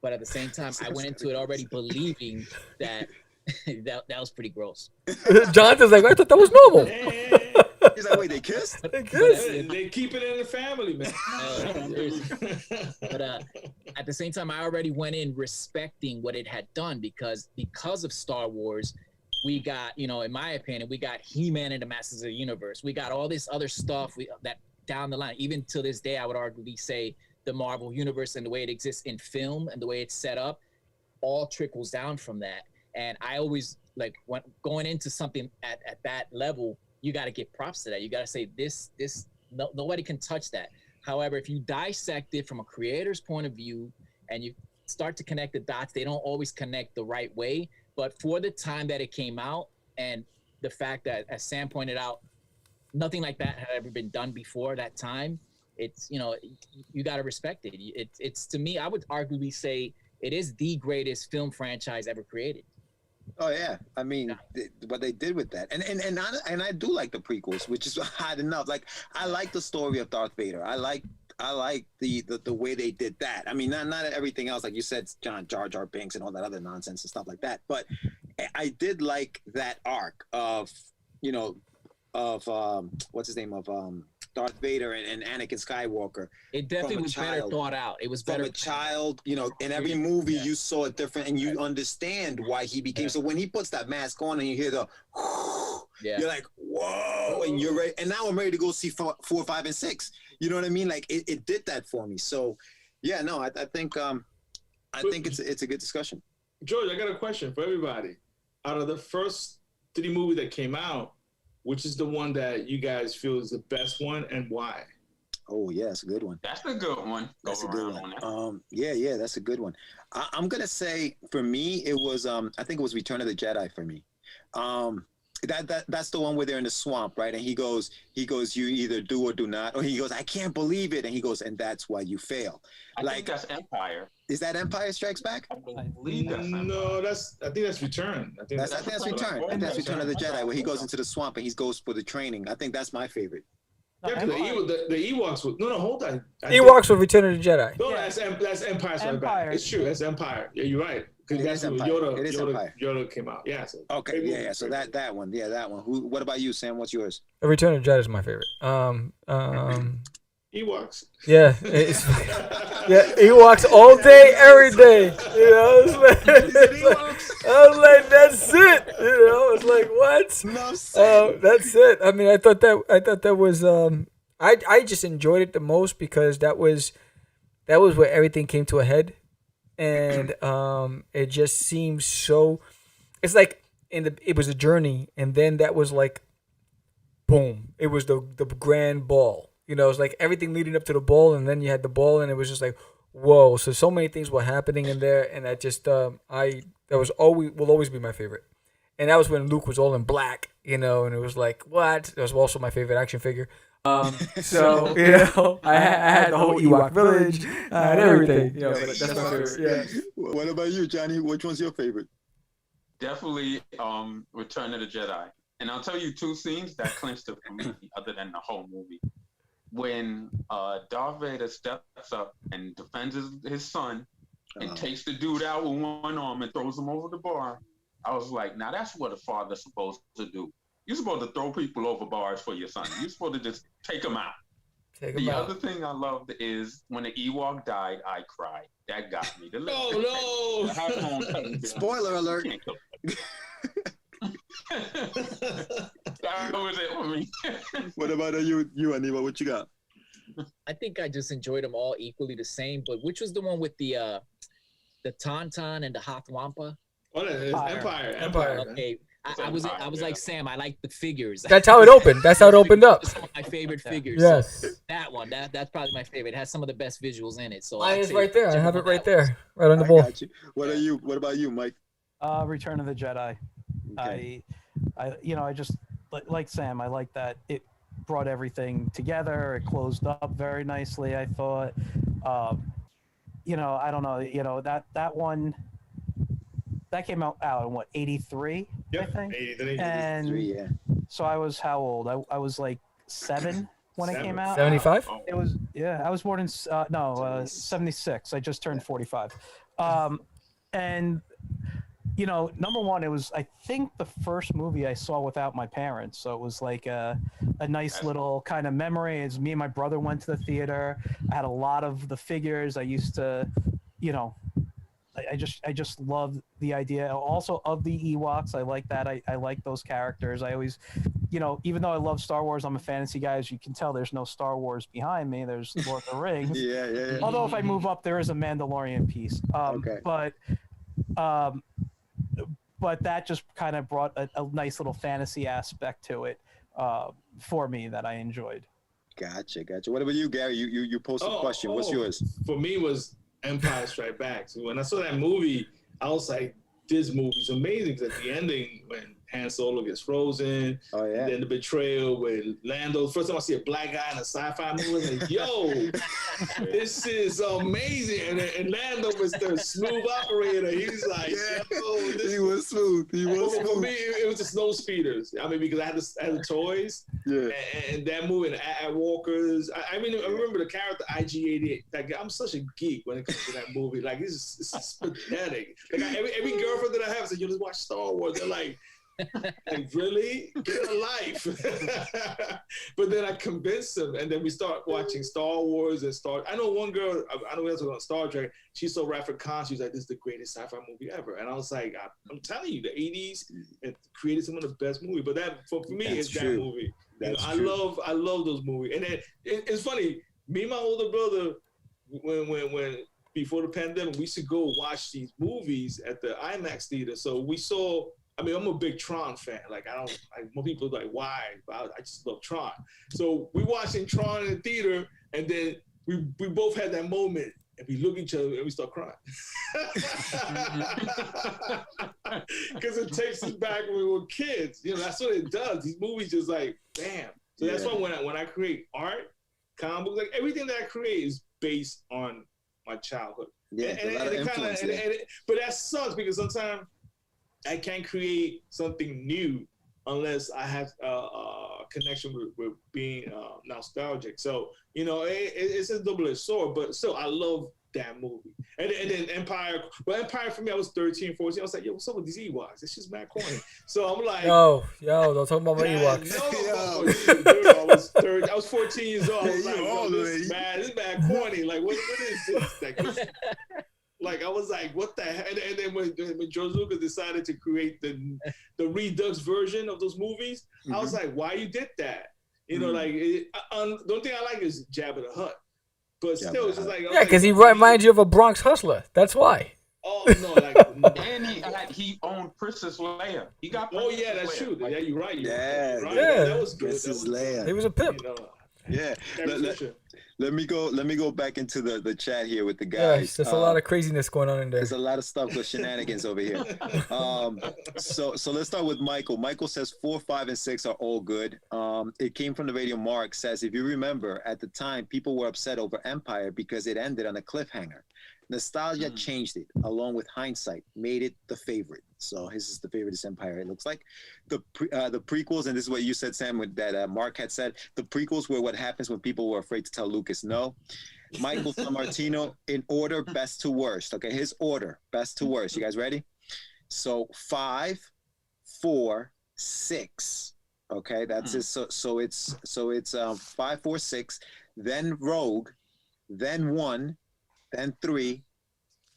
Speaker 4: But at the same time, I went into it already believing that that was pretty gross.
Speaker 1: Jonathan's like, I thought that was normal.
Speaker 2: He's like, wait, they kissed?
Speaker 1: They kissed.
Speaker 7: They keep it in the family, man.
Speaker 4: But at the same time, I already went in respecting what it had done because of Star Wars. We got, in my opinion, we got He-Man and the Masters of the Universe. We got all this other stuff that down the line, even to this day, I would arguably say the Marvel Universe and the way it exists in film and the way it's set up all trickles down from that. And I always, when going into something at that level, you got to give props to that. You got to say nobody can touch that. However, if you dissect it from a creator's point of view and you start to connect the dots, they don't always connect the right way. But for the time that it came out and the fact that, as Sam pointed out, nothing like that had ever been done before that time, it's, you got to respect it. It's to me, I would arguably say it is the greatest film franchise ever created.
Speaker 2: Oh yeah, I mean, what they did with that, and I do like the prequels, which is odd enough. Like, I like the story of Darth Vader. I like the way they did that. I mean, not everything else, like you said, Jar Jar Binks and all that other nonsense and stuff like that. But I did like that arc of what's his name, of Darth Vader and Anakin Skywalker.
Speaker 4: It definitely was better thought out. It was better
Speaker 2: from a child. In every movie you saw it different, and you understand why he became. So when he puts that mask on and you hear the, you're like, whoa, and you're ready. And now I'm ready to go see 4, 5, and 6. You know what I mean? Like it did that for me. So yeah, no, I think it's a good discussion.
Speaker 7: George, I got a question for everybody. Out of the first 3 movies that came out, which is the one that you guys feel is the best one, and why?
Speaker 2: Oh yeah, that's a good one.
Speaker 5: That's a good one.
Speaker 2: That's a good one. Yeah, that's a good one. I'm gonna say for me it was I think it was Return of the Jedi for me. That's the one where they're in the swamp, right? And he goes, you either do or do not, or he goes, I can't believe it, and he goes, and that's why you fail.
Speaker 5: I think that's Empire.
Speaker 2: Is that Empire Strikes Back?
Speaker 5: I believe that's Empire.
Speaker 7: No, I think that's Return. I think that's
Speaker 2: Return. I think that's Return of the Jedi, where he goes into the swamp and he goes for the training. I think that's my favorite.
Speaker 7: Yeah, the Ewoks was hold on.
Speaker 1: Ewoks were Return of the Jedi.
Speaker 7: No, that's Empire Strikes Back. It's true. That's Empire. Yeah, you're right. Because that's when Yoda came out. Yeah. So,
Speaker 2: okay. Yeah. So that one. Yeah, that one. What about you, Sam? What's yours?
Speaker 1: Return of the Jedi is my favorite.
Speaker 7: Ewoks.
Speaker 1: Yeah. Ewoks all day, every day. I was like, that's it. It's like, what? That's it. I mean, I thought that was I just enjoyed it the most because that was where everything came to a head. And it just seems so. It's like it was a journey, and then that was like, boom! It was the grand ball. You know, it was like everything leading up to the ball, and then you had the ball, and it was just like, whoa! So many things were happening in there, and I just that will always be my favorite. And that was when Luke was all in black, you know, and it was like, what? That was also my favorite action figure. So you know, I had the whole Ewok village, and everything. You know, but that's my favorite. Yeah.
Speaker 2: What about you, Johnny? Which one's your favorite?
Speaker 5: Definitely Return of the Jedi. And I'll tell you two scenes that clinched it for me, other than the whole movie. When Darth Vader steps up and defends his son and takes the dude out with one arm and throws him over the bar, I was like, now that's what a father's supposed to do. You're supposed to throw people over bars for your son. You're supposed to just take them out. The other thing I loved is when the Ewok died, I cried. That got me.
Speaker 7: Oh, no.
Speaker 2: Spoiler alert.
Speaker 5: That was it for me.
Speaker 2: What about you, Anibal? What you got?
Speaker 4: I think I just enjoyed them all equally the same. But which was the one with the Tauntaun and the Hoth Wampa?
Speaker 7: Oh, that is Empire.
Speaker 4: Okay. I was like Sam. I like the figures.
Speaker 1: That's how it opened. That's how it opened up.
Speaker 4: Some of my favorite figures.
Speaker 1: Yes.
Speaker 4: So that one. That's probably my favorite. It has some of the best visuals in it. So
Speaker 1: mine is right there. I have it right there, right on the ball.
Speaker 2: What about you, Mike?
Speaker 6: Return of the Jedi. Okay. I just like Sam. I like that it brought everything together. It closed up very nicely. I thought. I don't know. That one. That came out in what, 83?
Speaker 7: Yep,
Speaker 6: I think.
Speaker 7: 83.
Speaker 6: And
Speaker 2: 83, yeah.
Speaker 6: So I was how old? I was like 7 when it came out.
Speaker 1: 75?
Speaker 6: It was, yeah. I was born in 76. I just turned 45. And number one, it was, I think, the first movie I saw without my parents. So it was like a nice little kind of memory. As me and my brother went to the theater. I had a lot of the figures. I used to, I just love the idea also of the Ewoks. I like that. I like those characters. I always, even though I love Star Wars, I'm a fantasy guy. As you can tell, there's no Star Wars behind me. There's Lord of the Rings.
Speaker 2: Yeah.
Speaker 6: Although if I move up, there is a Mandalorian piece.
Speaker 2: Okay.
Speaker 6: But that just kind of brought a nice little fantasy aspect to it for me that I enjoyed.
Speaker 2: Gotcha. What about you, Gary? You posted a question. What's yours?
Speaker 7: For me, was Empire Strikes Back. So when I saw that movie, I was like, this movie's amazing. Because at the ending, when Han Solo gets frozen, and then the betrayal with Lando. First time I see a black guy in a sci-fi movie, I'm like, yo, this is amazing. And Lando was the smooth operator. He's like, yo,
Speaker 2: he was smooth.
Speaker 7: For me, it was the snow speeders. I mean, because I had the toys.
Speaker 2: Yeah.
Speaker 7: And that movie, and Ad Walkers. I remember the character IG-88. Like, I'm such a geek when it comes to that movie. Like, it's pathetic. Like, every girlfriend that I have said, "You just watch Star Wars." They're like really? Get a life. But then I convinced them, and then we start watching Star Wars and I know one girl, I know we also on Star Trek, she's so Wrath Khan, she was like, this is the greatest sci-fi movie ever. And I was like, I'm telling you, the 80s and created some of the best movies. But that for me, it's that movie. I love those movies. And then it's funny, me and my older brother, when before the pandemic, we used to go watch these movies at the IMAX theater. So we saw, I'm a big Tron fan. Like, more people are like, why? But I just love Tron. So we watching Tron in the theater, and then we both had that moment, and we look at each other and we start crying. Because it takes us back when we were kids. That's what it does. These movies just like, bam. So that's why when I create art, comic books, like everything that I create is based on my childhood.
Speaker 2: Yeah,
Speaker 7: but that sucks because sometimes I can't create something new unless I have a connection with being nostalgic. So, it's a double-edged sword, but still, I love that movie. And then Empire for me, I was 13, 14. I was like, yo, what's up with these Ewoks? It's just mad corny. So I'm like,
Speaker 1: yo, don't talk about my Ewoks.
Speaker 7: I was 14 years old. I was like, this is mad corny. Like, what is this? Like, I was like, what the heck? And then when George Lucas decided to create the Redux version of those movies, I was like, why you did that? The only thing I like is Jabba the Hutt. But still, it's just like...
Speaker 1: Yeah, because he reminds you of a Bronx hustler. That's why.
Speaker 7: Oh no, like
Speaker 5: And he owned Princess Leia. He got.
Speaker 7: Oh
Speaker 5: Princess
Speaker 7: yeah, that's
Speaker 5: Leia.
Speaker 7: true. Yeah, you're right.
Speaker 2: Yeah,
Speaker 7: right.
Speaker 1: yeah.
Speaker 7: That was good.
Speaker 2: Princess
Speaker 7: That was
Speaker 2: Leia.
Speaker 7: good.
Speaker 1: He was a pimp.
Speaker 7: You know,
Speaker 2: Yeah. Let me go back into the chat here with the guys.
Speaker 1: Yes, there's a lot of craziness going on in there.
Speaker 2: There's a lot of stuff with shenanigans over here. So let's start with Michael. Michael says 4, 5, and 6 are all good. It came from the radio. Mark says, if you remember, at the time, people were upset over Empire because it ended on a cliffhanger. Nostalgia changed it, along with hindsight, made it the favorite. So his is the favorite is Empire, it looks like. The prequels, and this is what you said, Sam, that Mark had said, the prequels were what happens when people were afraid to tell Lucas no. Michael Sammartino, in order, best to worst. Okay, his order, best to worst. You guys ready? So 5, 4, 6. Okay, that's it. So it's 5, 4, 6, then Rogue, then 1, then 3,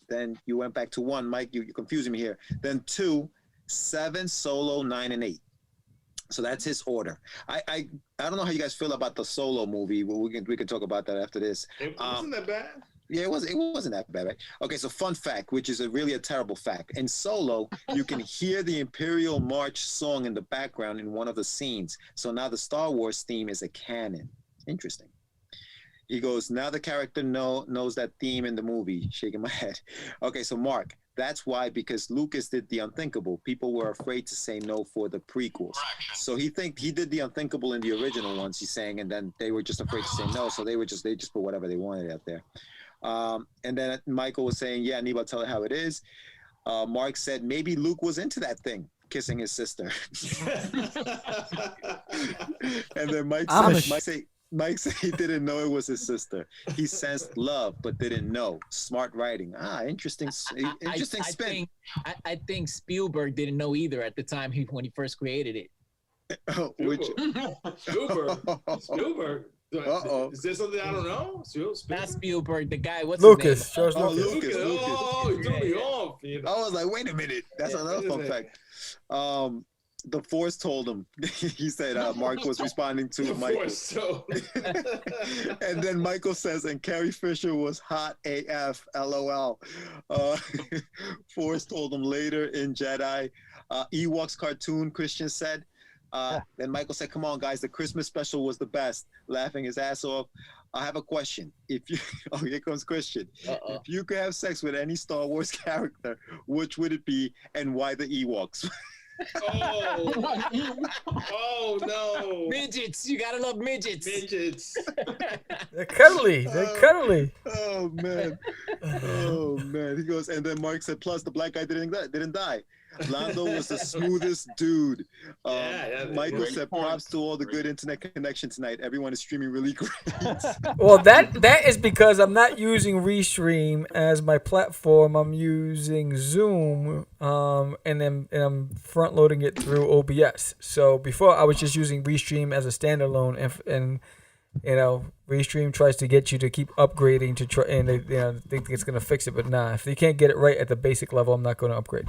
Speaker 2: then you went back to 1. Mike, you're confusing me here. Then 2, 7, Solo, 9, and 8. So that's his order. I don't know how you guys feel about the Solo movie. Well, we can talk about that after this.
Speaker 7: it wasn't that bad.
Speaker 2: Yeah, it wasn't that bad, right? Okay, so fun fact, which is really a terrible fact. In Solo, you can hear the Imperial March song in the background in one of the scenes. So now the Star Wars theme is a canon. Interesting. He goes, now the character knows that theme in the movie. Shaking my head. Okay, so Mark, that's why, because Lucas did the unthinkable. People were afraid to say no for the prequels. So he did the unthinkable in the original ones, he's saying, and then they were just afraid to say no. So they just put whatever they wanted out there. And then Michael was saying, yeah, Anibal, tell it how it is. Mark said maybe Luke was into that thing, kissing his sister. And then Mike said he didn't know it was his sister. He sensed love, but didn't know. Smart writing. Interesting spin.
Speaker 4: I think Spielberg didn't know either at the time when he first created it.
Speaker 7: Spielberg.
Speaker 2: Uh-oh.
Speaker 7: Is there something I don't know?
Speaker 4: Not Spielberg, the guy. What's
Speaker 1: Lucas.
Speaker 4: his name?
Speaker 1: George Lucas.
Speaker 2: Lucas.
Speaker 7: Oh, you threw me off. You know?
Speaker 2: I was like, wait a minute. That's another fun fact. The Force told him. He said Mark was responding to Michael. And then Michael says, and Carrie Fisher was hot AF, LOL. Force told him later in Jedi. Ewoks cartoon, Christian said. Then Michael said, come on, guys, the Christmas special was the best. Laughing his ass off. I have a question. Here comes Christian. If you could have sex with any Star Wars character, which would it be and why the Ewoks?
Speaker 7: Oh no!
Speaker 4: Midgets, you gotta love midgets.
Speaker 1: They're cuddly.
Speaker 2: Oh man. He goes, and then Mark said, plus the black guy didn't die. Lando was the smoothest dude. Michael said, props to all the good internet connection tonight. Everyone is streaming really great.
Speaker 1: Well, that is because I'm not using Restream as my platform. I'm using Zoom, and I'm front loading it through OBS. So before I was just using Restream as a standalone, and Restream tries to get you to keep upgrading to try, and they think it's gonna fix it, but nah. If they can't get it right at the basic level, I'm not gonna upgrade.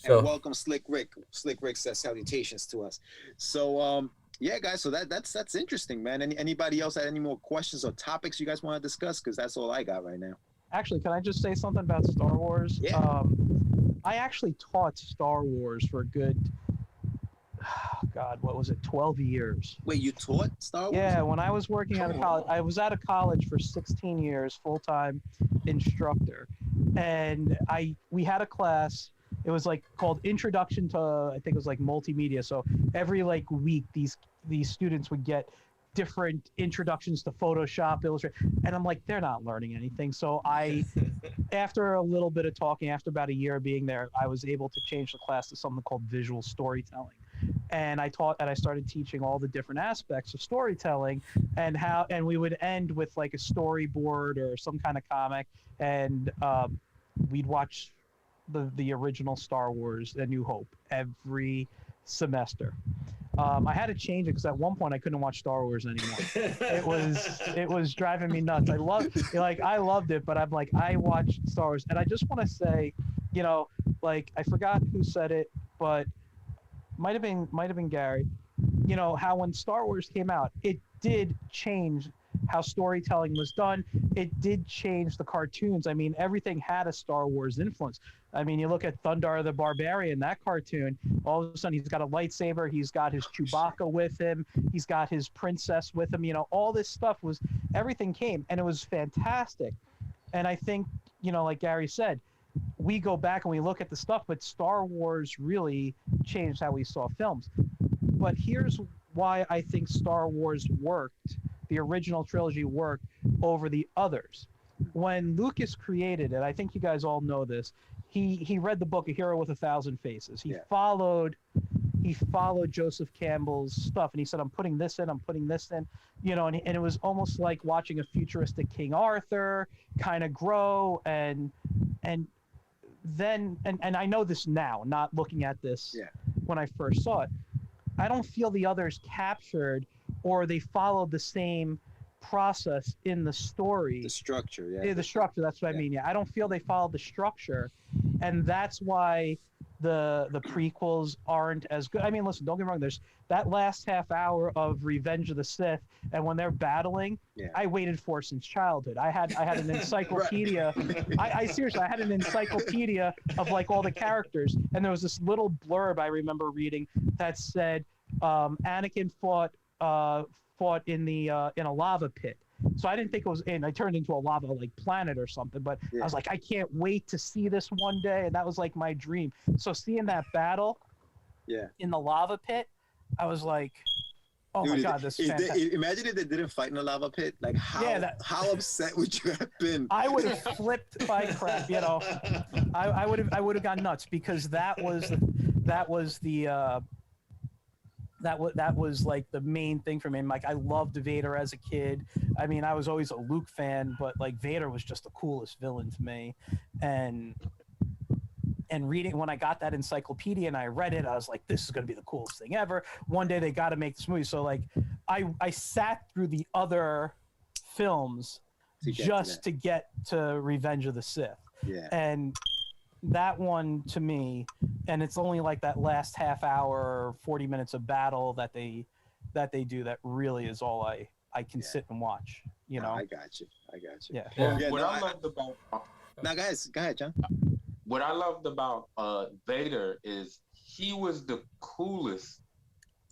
Speaker 1: So,
Speaker 2: and welcome Slick Rick. Slick Rick says salutations to us. So yeah, guys. So that's interesting, man. Anybody else had any more questions or topics you guys want to discuss? Because that's all I got right now.
Speaker 6: Actually, can I just say something about Star Wars?
Speaker 2: Yeah.
Speaker 6: I actually taught Star Wars for a good, God, what was it, 12 years.
Speaker 2: Wait, you taught Star Wars?
Speaker 6: Yeah, when I was working at a college, I was at a college for 16 years, full-time instructor. And we had a class. It was like called Introduction to, I think it was like multimedia. So every like week, these students would get different introductions to Photoshop, Illustrator, and I'm like, they're not learning anything. So after a little bit of talking, after about a year of being there, I was able to change the class to something called visual storytelling. And I started teaching all the different aspects of storytelling and we would end with like a storyboard or some kind of comic, and we'd watch the original Star Wars, A New Hope, every semester. I had to change it because at one point I couldn't watch Star Wars anymore. It was driving me nuts. I loved it, but I'm like, I watched Star Wars, and I just want to say, like, I forgot who said it, but might have been Gary. How when Star Wars came out, it did change how storytelling was done, it did change the cartoons. I mean, everything had a Star Wars influence. I mean, you look at Thundar the Barbarian, that cartoon, all of a sudden he's got a lightsaber, he's got his Chewbacca with him, he's got his princess with him, you know, all this stuff was, everything came, and it was fantastic. And I think, you know, like Gary said, we go back and we look at the stuff, but Star Wars really changed how we saw films. But here's why I think Star Wars worked, the original trilogy worked over the others. When Lucas created it, I think you guys all know this, he read the book A Hero with a Thousand Faces. He followed Joseph Campbell's stuff, and he said, I'm putting this in, you know, and it was almost like watching a futuristic King Arthur kind of grow, and then I know this now, not looking at this when I first saw it, I don't feel the others captured or they followed the same process in the story.
Speaker 2: The structure,
Speaker 6: the structure, that's what I mean. I don't feel they followed the structure, and that's why the prequels aren't as good. I mean, listen, don't get me wrong, there's that last half hour of Revenge of the Sith, and when they're battling, I waited for since childhood. I had an encyclopedia. I seriously, I had an encyclopedia of like all the characters, and there was this little blurb I remember reading that said Anakin fought in a lava pit. So I didn't think it was I turned into a lava like planet or something, but I was like, I can't wait to see this one day, and that was like my dream. So seeing that battle in the lava pit, I was like, oh, dude, my God, this is fantastic.
Speaker 2: Imagine if they didn't fight in a lava pit. Like how upset would you have been?
Speaker 6: I would have flipped my crap, you know. I would have gone nuts, because that was like the main thing for me. And like, I loved Vader as a kid. I mean, I was always a Luke fan, but like Vader was just the coolest villain to me. And reading, when I got that encyclopedia and I read it, I was like, this is going to be the coolest thing ever. One day they got to make this movie. So like, I sat through the other films to get to Revenge of the Sith. Yeah. And that one, to me, and it's only like that last half hour, 40 minutes of battle that they do, that really is all I can sit and watch, you know.
Speaker 2: I got you.
Speaker 6: Yeah.
Speaker 5: What I loved about
Speaker 2: now, guys, go ahead, John.
Speaker 5: What I loved about Vader is he was the coolest.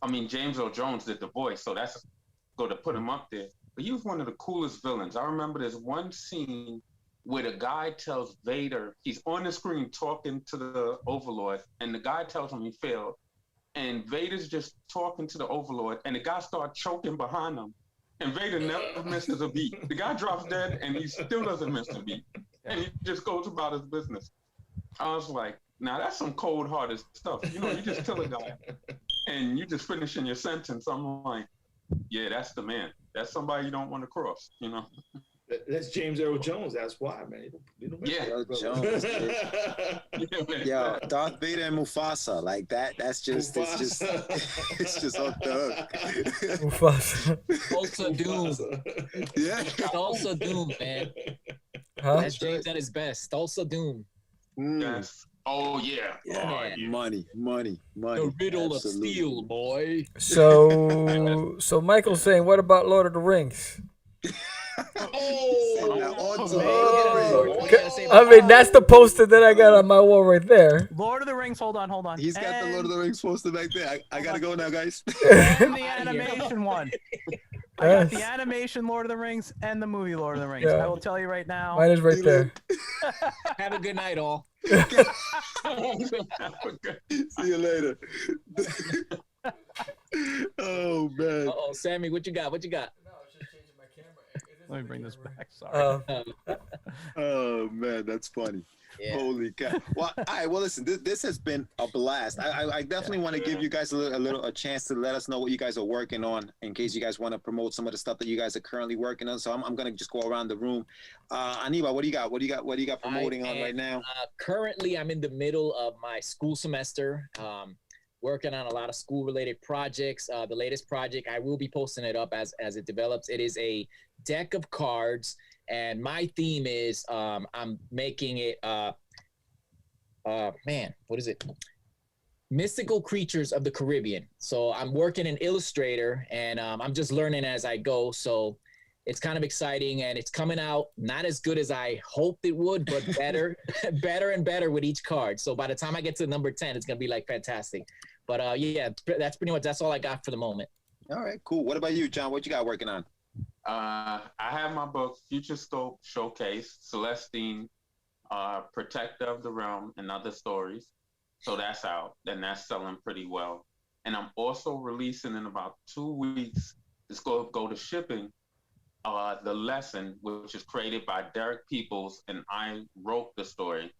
Speaker 5: I mean, James Earl Jones did the voice, so that's going to put him up there. But he was one of the coolest villains. I remember there's one scene where the guy tells Vader, he's on the screen talking to the Overlord, and the guy tells him he failed. And Vader's just talking to the Overlord, and the guy starts choking behind him. And Vader never misses a beat. The guy drops dead, and he still doesn't miss a beat. And he just goes about his business. I was like, now that's some cold-hearted stuff. You know, you just kill a guy, and you just finishing your sentence. I'm like, yeah, that's the man. That's somebody you don't want to cross, you know?
Speaker 7: That's James Earl Jones. That's why, man.
Speaker 2: Jones. Yo, Darth Vader and Mufasa, like that. That's just Mufasa. It's just off the hook.
Speaker 1: Mufasa.
Speaker 4: Also Doom.
Speaker 2: Yeah.
Speaker 4: Also Doom, man.
Speaker 1: Huh?
Speaker 4: That's James at his best. Also Doom.
Speaker 5: Yes. Oh yeah.
Speaker 2: Money.
Speaker 4: The riddle of steel, boy.
Speaker 1: So Michael's saying, what about Lord of the Rings? I mean, that's the poster that I got on my wall right there.
Speaker 6: Lord of the Rings, hold on.
Speaker 2: He's got the Lord of the Rings poster back there. I gotta go now, guys.
Speaker 6: And the animation one. I got the animation Lord of the Rings and the movie Lord of the Rings. I will tell you right now.
Speaker 1: Mine is right there.
Speaker 4: Have a good night, all.
Speaker 2: See you later. Oh man.
Speaker 4: Uh-oh, Sammy, what you got?
Speaker 6: Let me bring this back. Sorry.
Speaker 2: Oh man, that's funny. Yeah. Holy cow! Well, all right. Well, listen, this has been a blast. I definitely want to give you guys a chance to let us know what you guys are working on, in case you guys want to promote some of the stuff that you guys are currently working on. So I'm gonna just go around the room. Anibal, what do you got? What do you got promoting on right now?
Speaker 4: Currently, I'm in the middle of my school semester. Working on a lot of school-related projects. The latest project, I will be posting it up as it develops. It is a deck of cards, and my theme is I'm making it. What is it? Mystical creatures of the Caribbean. So I'm working in Illustrator, and I'm just learning as I go. So it's kind of exciting, and it's coming out not as good as I hoped it would, but better, better and better with each card. So by the time I get to number 10, it's gonna be like fantastic. But yeah, that's pretty much, that's all I got for the moment.
Speaker 2: All right, cool. What about you, John? What you got working on?
Speaker 5: I have my book, Future Scope Showcase, Celestine, Protector of the Realm, and Other Stories. So that's out, and that's selling pretty well. And I'm also releasing in about 2 weeks, it's going to go to shipping, The Lesson, which is created by Derek Peoples, and I wrote the story.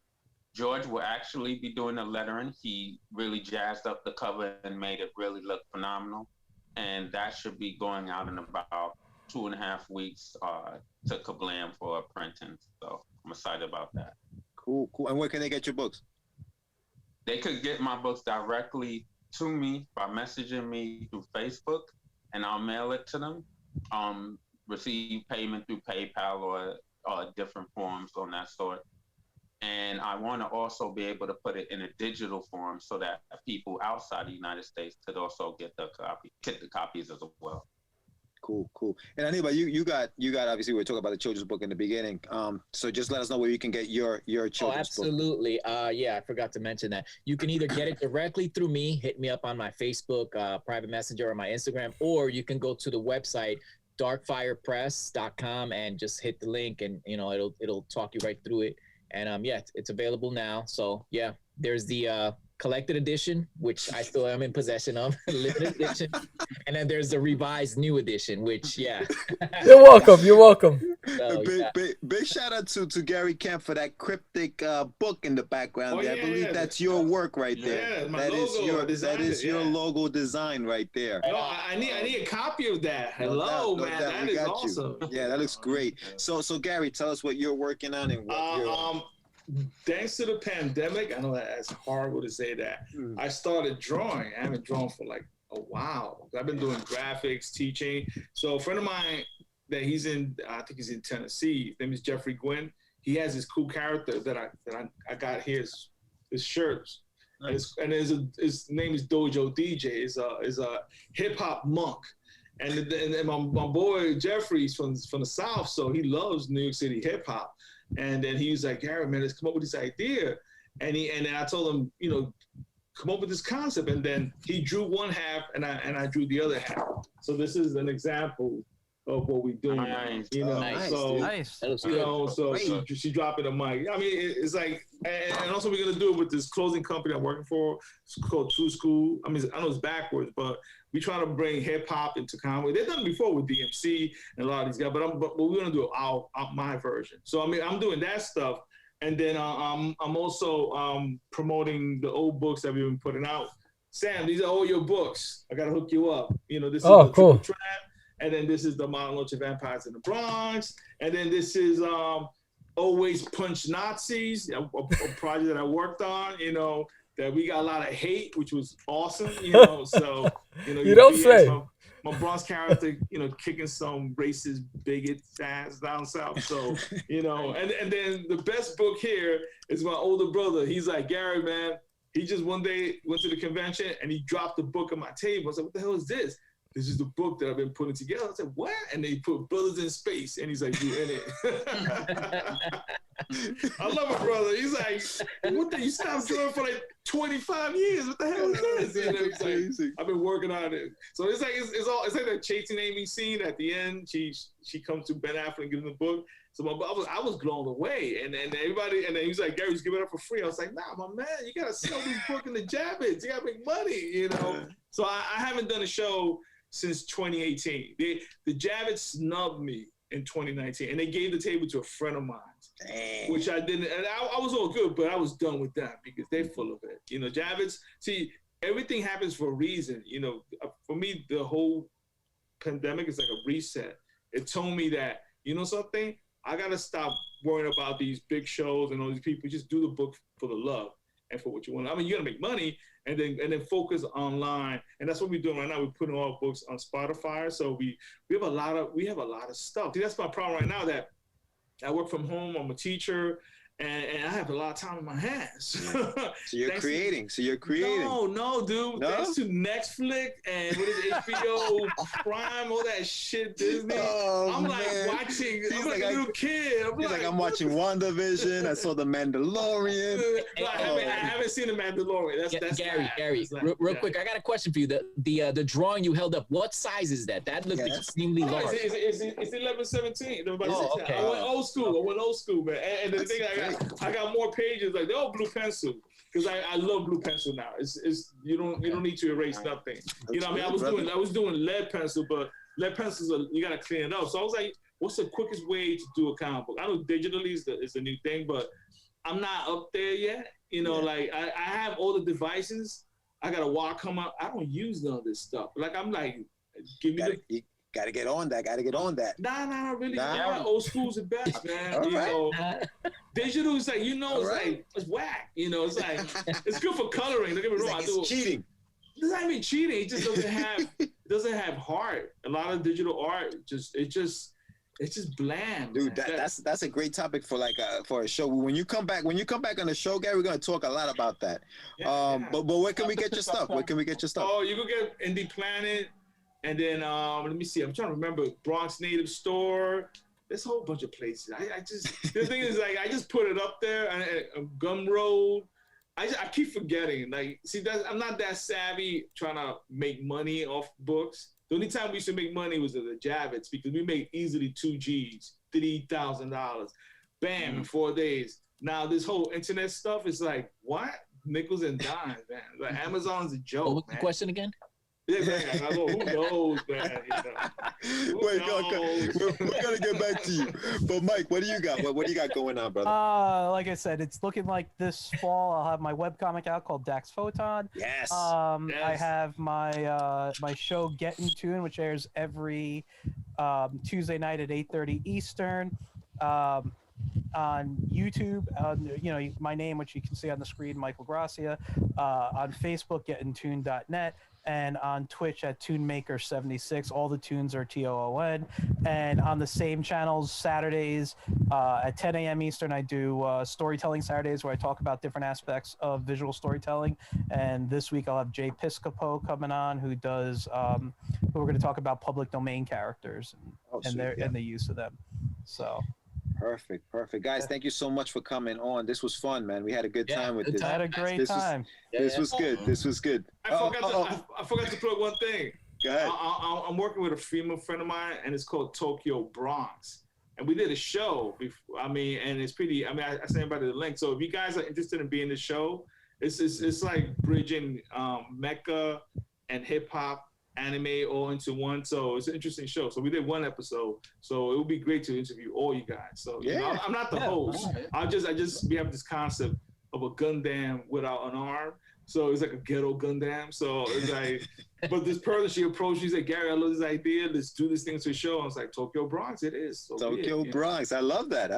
Speaker 5: George will actually be doing the lettering. He really jazzed up the cover and made it really look phenomenal. And that should be going out in about 2.5 weeks to Kablam for a printing. So I'm excited about that.
Speaker 2: Cool. And where can they get your books?
Speaker 5: They could get my books directly to me by messaging me through Facebook, and I'll mail it to them. Receive payment through PayPal or different forms on that sort. And I want to also be able to put it in a digital form so that people outside the United States could also get the copies as well.
Speaker 2: Cool. And Anibal, you got obviously we were talking about the children's book in the beginning. So just let us know where you can get your children's book.
Speaker 4: Absolutely. Yeah, I forgot to mention that. You can either get it directly through me, hit me up on my Facebook, private messenger, or my Instagram, or you can go to the website darkfirepress.com and just hit the link, and it'll talk you right through it. And yeah, it's available now. So yeah, there's the collected edition, which I still am in possession of, limited edition, and then there's the revised new edition, which yeah.
Speaker 1: You're welcome.
Speaker 4: So,
Speaker 2: big shout out to Gary Kemp for that cryptic book in the background.
Speaker 7: Yeah,
Speaker 2: I believe that's your work right there.
Speaker 7: Yeah, my logo.
Speaker 2: That is your logo design right there.
Speaker 7: No, I need a copy of that. Hello, man. That is awesome.
Speaker 2: Yeah, that looks great. So Gary, tell us what you're working on and what you're
Speaker 7: thanks to the pandemic, I know that's horrible to say that. I started drawing. I haven't drawn for like a while. I've been doing graphics, teaching. So a friend of mine that I think he's in Tennessee. His name is Jeffrey Gwynn. He has this cool character that I got here. His shirts. Nice. And his name is Dojo DJ. Is a hip hop monk. And my boy Jeffrey's from the South, so he loves New York City hip hop. And then he was like, Gary, man, let's come up with this idea. And then I told him, come up with this concept. And then he drew one half, and I drew the other half. So this is an example of what we're doing.
Speaker 5: Nice.
Speaker 4: Nice.
Speaker 7: So
Speaker 6: Nice.
Speaker 7: So she dropped it a mic. I mean, it's like, and also we're gonna do it with this clothing company I'm working for. It's called True School. I mean, I know it's backwards, but we try to bring hip hop into comedy. They've done it before with DMC and a lot of these guys, but we're gonna do my version. So I mean, I'm doing that stuff, and then I'm also promoting the old books that we've been putting out. Sam, these are all your books. I gotta hook you up. This is the
Speaker 1: cool.
Speaker 7: Trap, and then this is the Modern Launch of Vampires in the Bronx, and then this is Always Punch Nazis, a project that I worked on. That we got a lot of hate, which was awesome, so,
Speaker 1: you don't say.
Speaker 7: My Bronx character, kicking some racist bigot ass down south. So, and then the best book here is my older brother. He's like, Gary, man, he just one day went to the convention and he dropped the book on my table. I said, what the hell is this? This is the book that I've been putting together. I said, what? And they put Brothers in Space. And he's like, you in it. I love my brother. He's like, you stopped drawing for like 25 years. What the hell is this? Like, I've been working on it. So it's like that Chasing Amy scene at the end. She comes to Ben Affleck and gives him the book. So I was blown away. And then everybody, and then he's like, Gary's giving it up for free. I was like, nah, my man, you got to sell this book in the Javits. You got to make money, So I haven't done a show since 2018. The Javits snubbed me in 2019, and they gave the table to a friend of mine, which I didn't. And I was all good, but I was done with that because they're full of it. Javits. See, everything happens for a reason. For me, the whole pandemic is like a reset. It told me that something. I gotta stop worrying about these big shows and all these people. Just do the book for the love and for what you want. I mean, you gotta make money. And then focus online, and that's what we're doing right now. We're putting all our books on Spotify, so we have a lot of stuff. See, that's my problem right now. That I work from home. I'm a teacher, and I have a lot of time on my hands.
Speaker 2: So you're creating.
Speaker 7: No, dude.
Speaker 2: No?
Speaker 7: Thanks to Netflix and what is it, HBO Prime, all that shit, Disney. I'm like watching. I'm like a little kid.
Speaker 2: I'm watching WandaVision. I saw The Mandalorian.
Speaker 7: I haven't seen The Mandalorian. That's
Speaker 4: Gary. Real quick, I got a question for you. The drawing you held up, what size is that? That looked extremely large.
Speaker 7: It's 11/17.
Speaker 4: Okay.
Speaker 7: I went old school, man. And the thing I got more pages, like they're all blue pencil, because I love blue pencil now. It's you don't need to erase nothing. You know what I mean? I was doing lead pencil, but lead pencils you gotta clean it up. So I was like, what's the quickest way to do a comic book? I know digitally is the new thing, but I'm not up there yet. You know, like I have all the devices. I got a wire come out. I don't use none of this stuff. Like I'm like, give me
Speaker 2: You gotta get on that.
Speaker 7: Nah, really. Old school's the best, man. You know, digital is like, it's whack. You know, it's like it's good for coloring. Don't get me wrong.
Speaker 2: It's cheating.
Speaker 7: It's not even cheating. It just doesn't have heart. A lot of digital art it's just bland.
Speaker 2: Dude, that's a great topic for a show. When you come back on the show, Gary, we're gonna talk a lot about that. But where can we get your stuff? Oh,
Speaker 7: you can get Indie Planet. And then let me see. I'm trying to remember Bronx Native Store. There's a whole bunch of places. The thing is, like, I just put it up there. Gumroad. I keep forgetting. Like, see, I'm not that savvy trying to make money off books. The only time we used to make money was at the Javits, because we made easily $2,000, $3,000, bam, in 4 days. Now this whole internet stuff is like, what? Nickels and dimes, man. Like Amazon's a joke.
Speaker 4: What was the question again?
Speaker 7: Yeah, man. Who knows, man?
Speaker 2: We're gonna get back to you. But Mike, what do you got? What do you got going on, brother?
Speaker 6: Like I said, it's looking like this fall I'll have my webcomic out called Dax Photon.
Speaker 2: Yes.
Speaker 6: I have my my show Get in Tune, which airs every Tuesday night at 8:30 Eastern. On YouTube, my name, which you can see on the screen, Michael Gracia. On Facebook, getintune.net. And on Twitch at TuneMaker76. All the tunes are TOON. And on the same channels, Saturdays at 10 a.m. Eastern, I do Storytelling Saturdays, where I talk about different aspects of visual storytelling. And this week I'll have Jay Piscopo coming on, who does who we're going to talk about public domain characters and the use of them. So.
Speaker 2: Perfect. Guys, thank you so much for coming on. This was fun, man. We had a good time with this.
Speaker 6: I had a great time.
Speaker 2: This was good.
Speaker 7: I forgot to plug one thing.
Speaker 2: Go ahead.
Speaker 7: I'm working with a female friend of mine, and it's called Tokyo Bronx. And we did a show before, and it's pretty, I sent everybody the link. So if you guys are interested in being in the show, it's like bridging mecha and hip hop, anime all into one. So it's an interesting show. So we did one episode. So it would be great to interview all you guys. So I'm not the host. We have this concept of a Gundam without an arm. So it's like a ghetto Gundam. So it's like, but this person, she approached, she said, Gary, I love this idea. Let's do this thing to a show. I was like, Tokyo Bronx, it is. So
Speaker 2: Tokyo Bronx. I love that.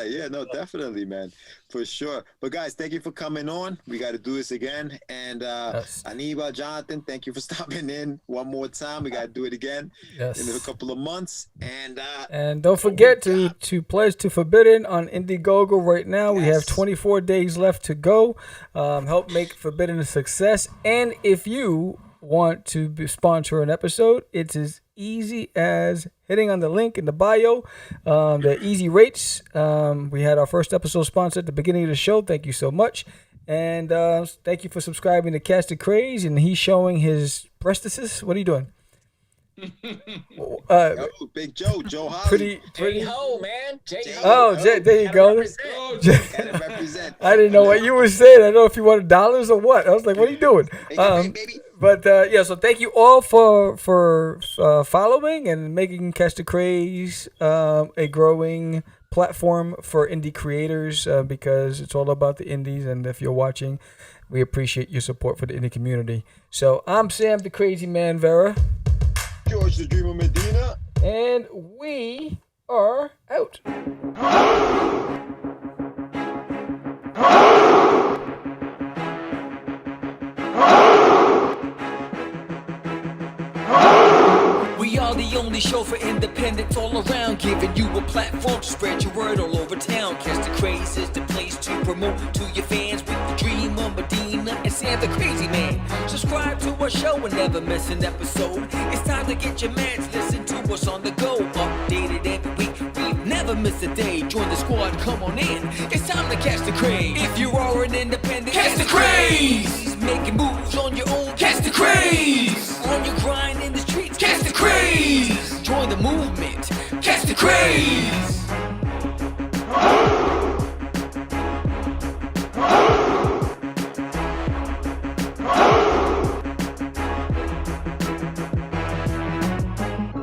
Speaker 2: Yeah, no, definitely, man. For sure. But guys, thank you for coming on. We got to do this again. And Anibal, Jonathan, thank you for stopping in one more time. We got to do it again in a couple of months. And
Speaker 1: don't forget to pledge to Forbidden on Indiegogo right now. We have 24 days left to go. Help make Forbidden a success. And if you want to sponsor an episode, it's as easy as hitting on the link in the bio. The easy rates. We had our first episode sponsored at the beginning of the show. Thank you so much. And thank you for subscribing to Cast of Craze. And he's showing his breastises. What are you doing?
Speaker 2: Big Joe Holly.
Speaker 4: Pretty ho, man.
Speaker 1: There you go.
Speaker 2: Represent.
Speaker 1: I didn't know what you were saying. I don't know if you wanted dollars or what. I was like, what are you doing? But so thank you all for following and making Catch the Craze a growing platform for indie creators, because it's all about the indies. And if you're watching, we appreciate your support for the indie community. So I'm Sam the Crazy Man Vera.
Speaker 2: George the Dreamer Medina.
Speaker 1: And we are out.
Speaker 8: We are the only only show for independents all around, giving you a platform to spread your word all over town. Catch the Craze is the place to promote to your fans with the dream of Medina and Sam the Crazy Man. Subscribe to our show and never miss an episode. It's time to get your mans, listen to us on the go. Updated every week, we've never missed a day. Join the squad, come on in. It's time to catch the Craze. If you are an independent, catch the Craze. Making moves on your own, catch the Craze. On your grind in the streets, catch the Craze. Join the movement, catch the Craze.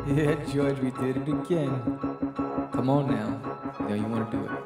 Speaker 1: Yeah, George, we did it again. Come on now. You know you want to do it.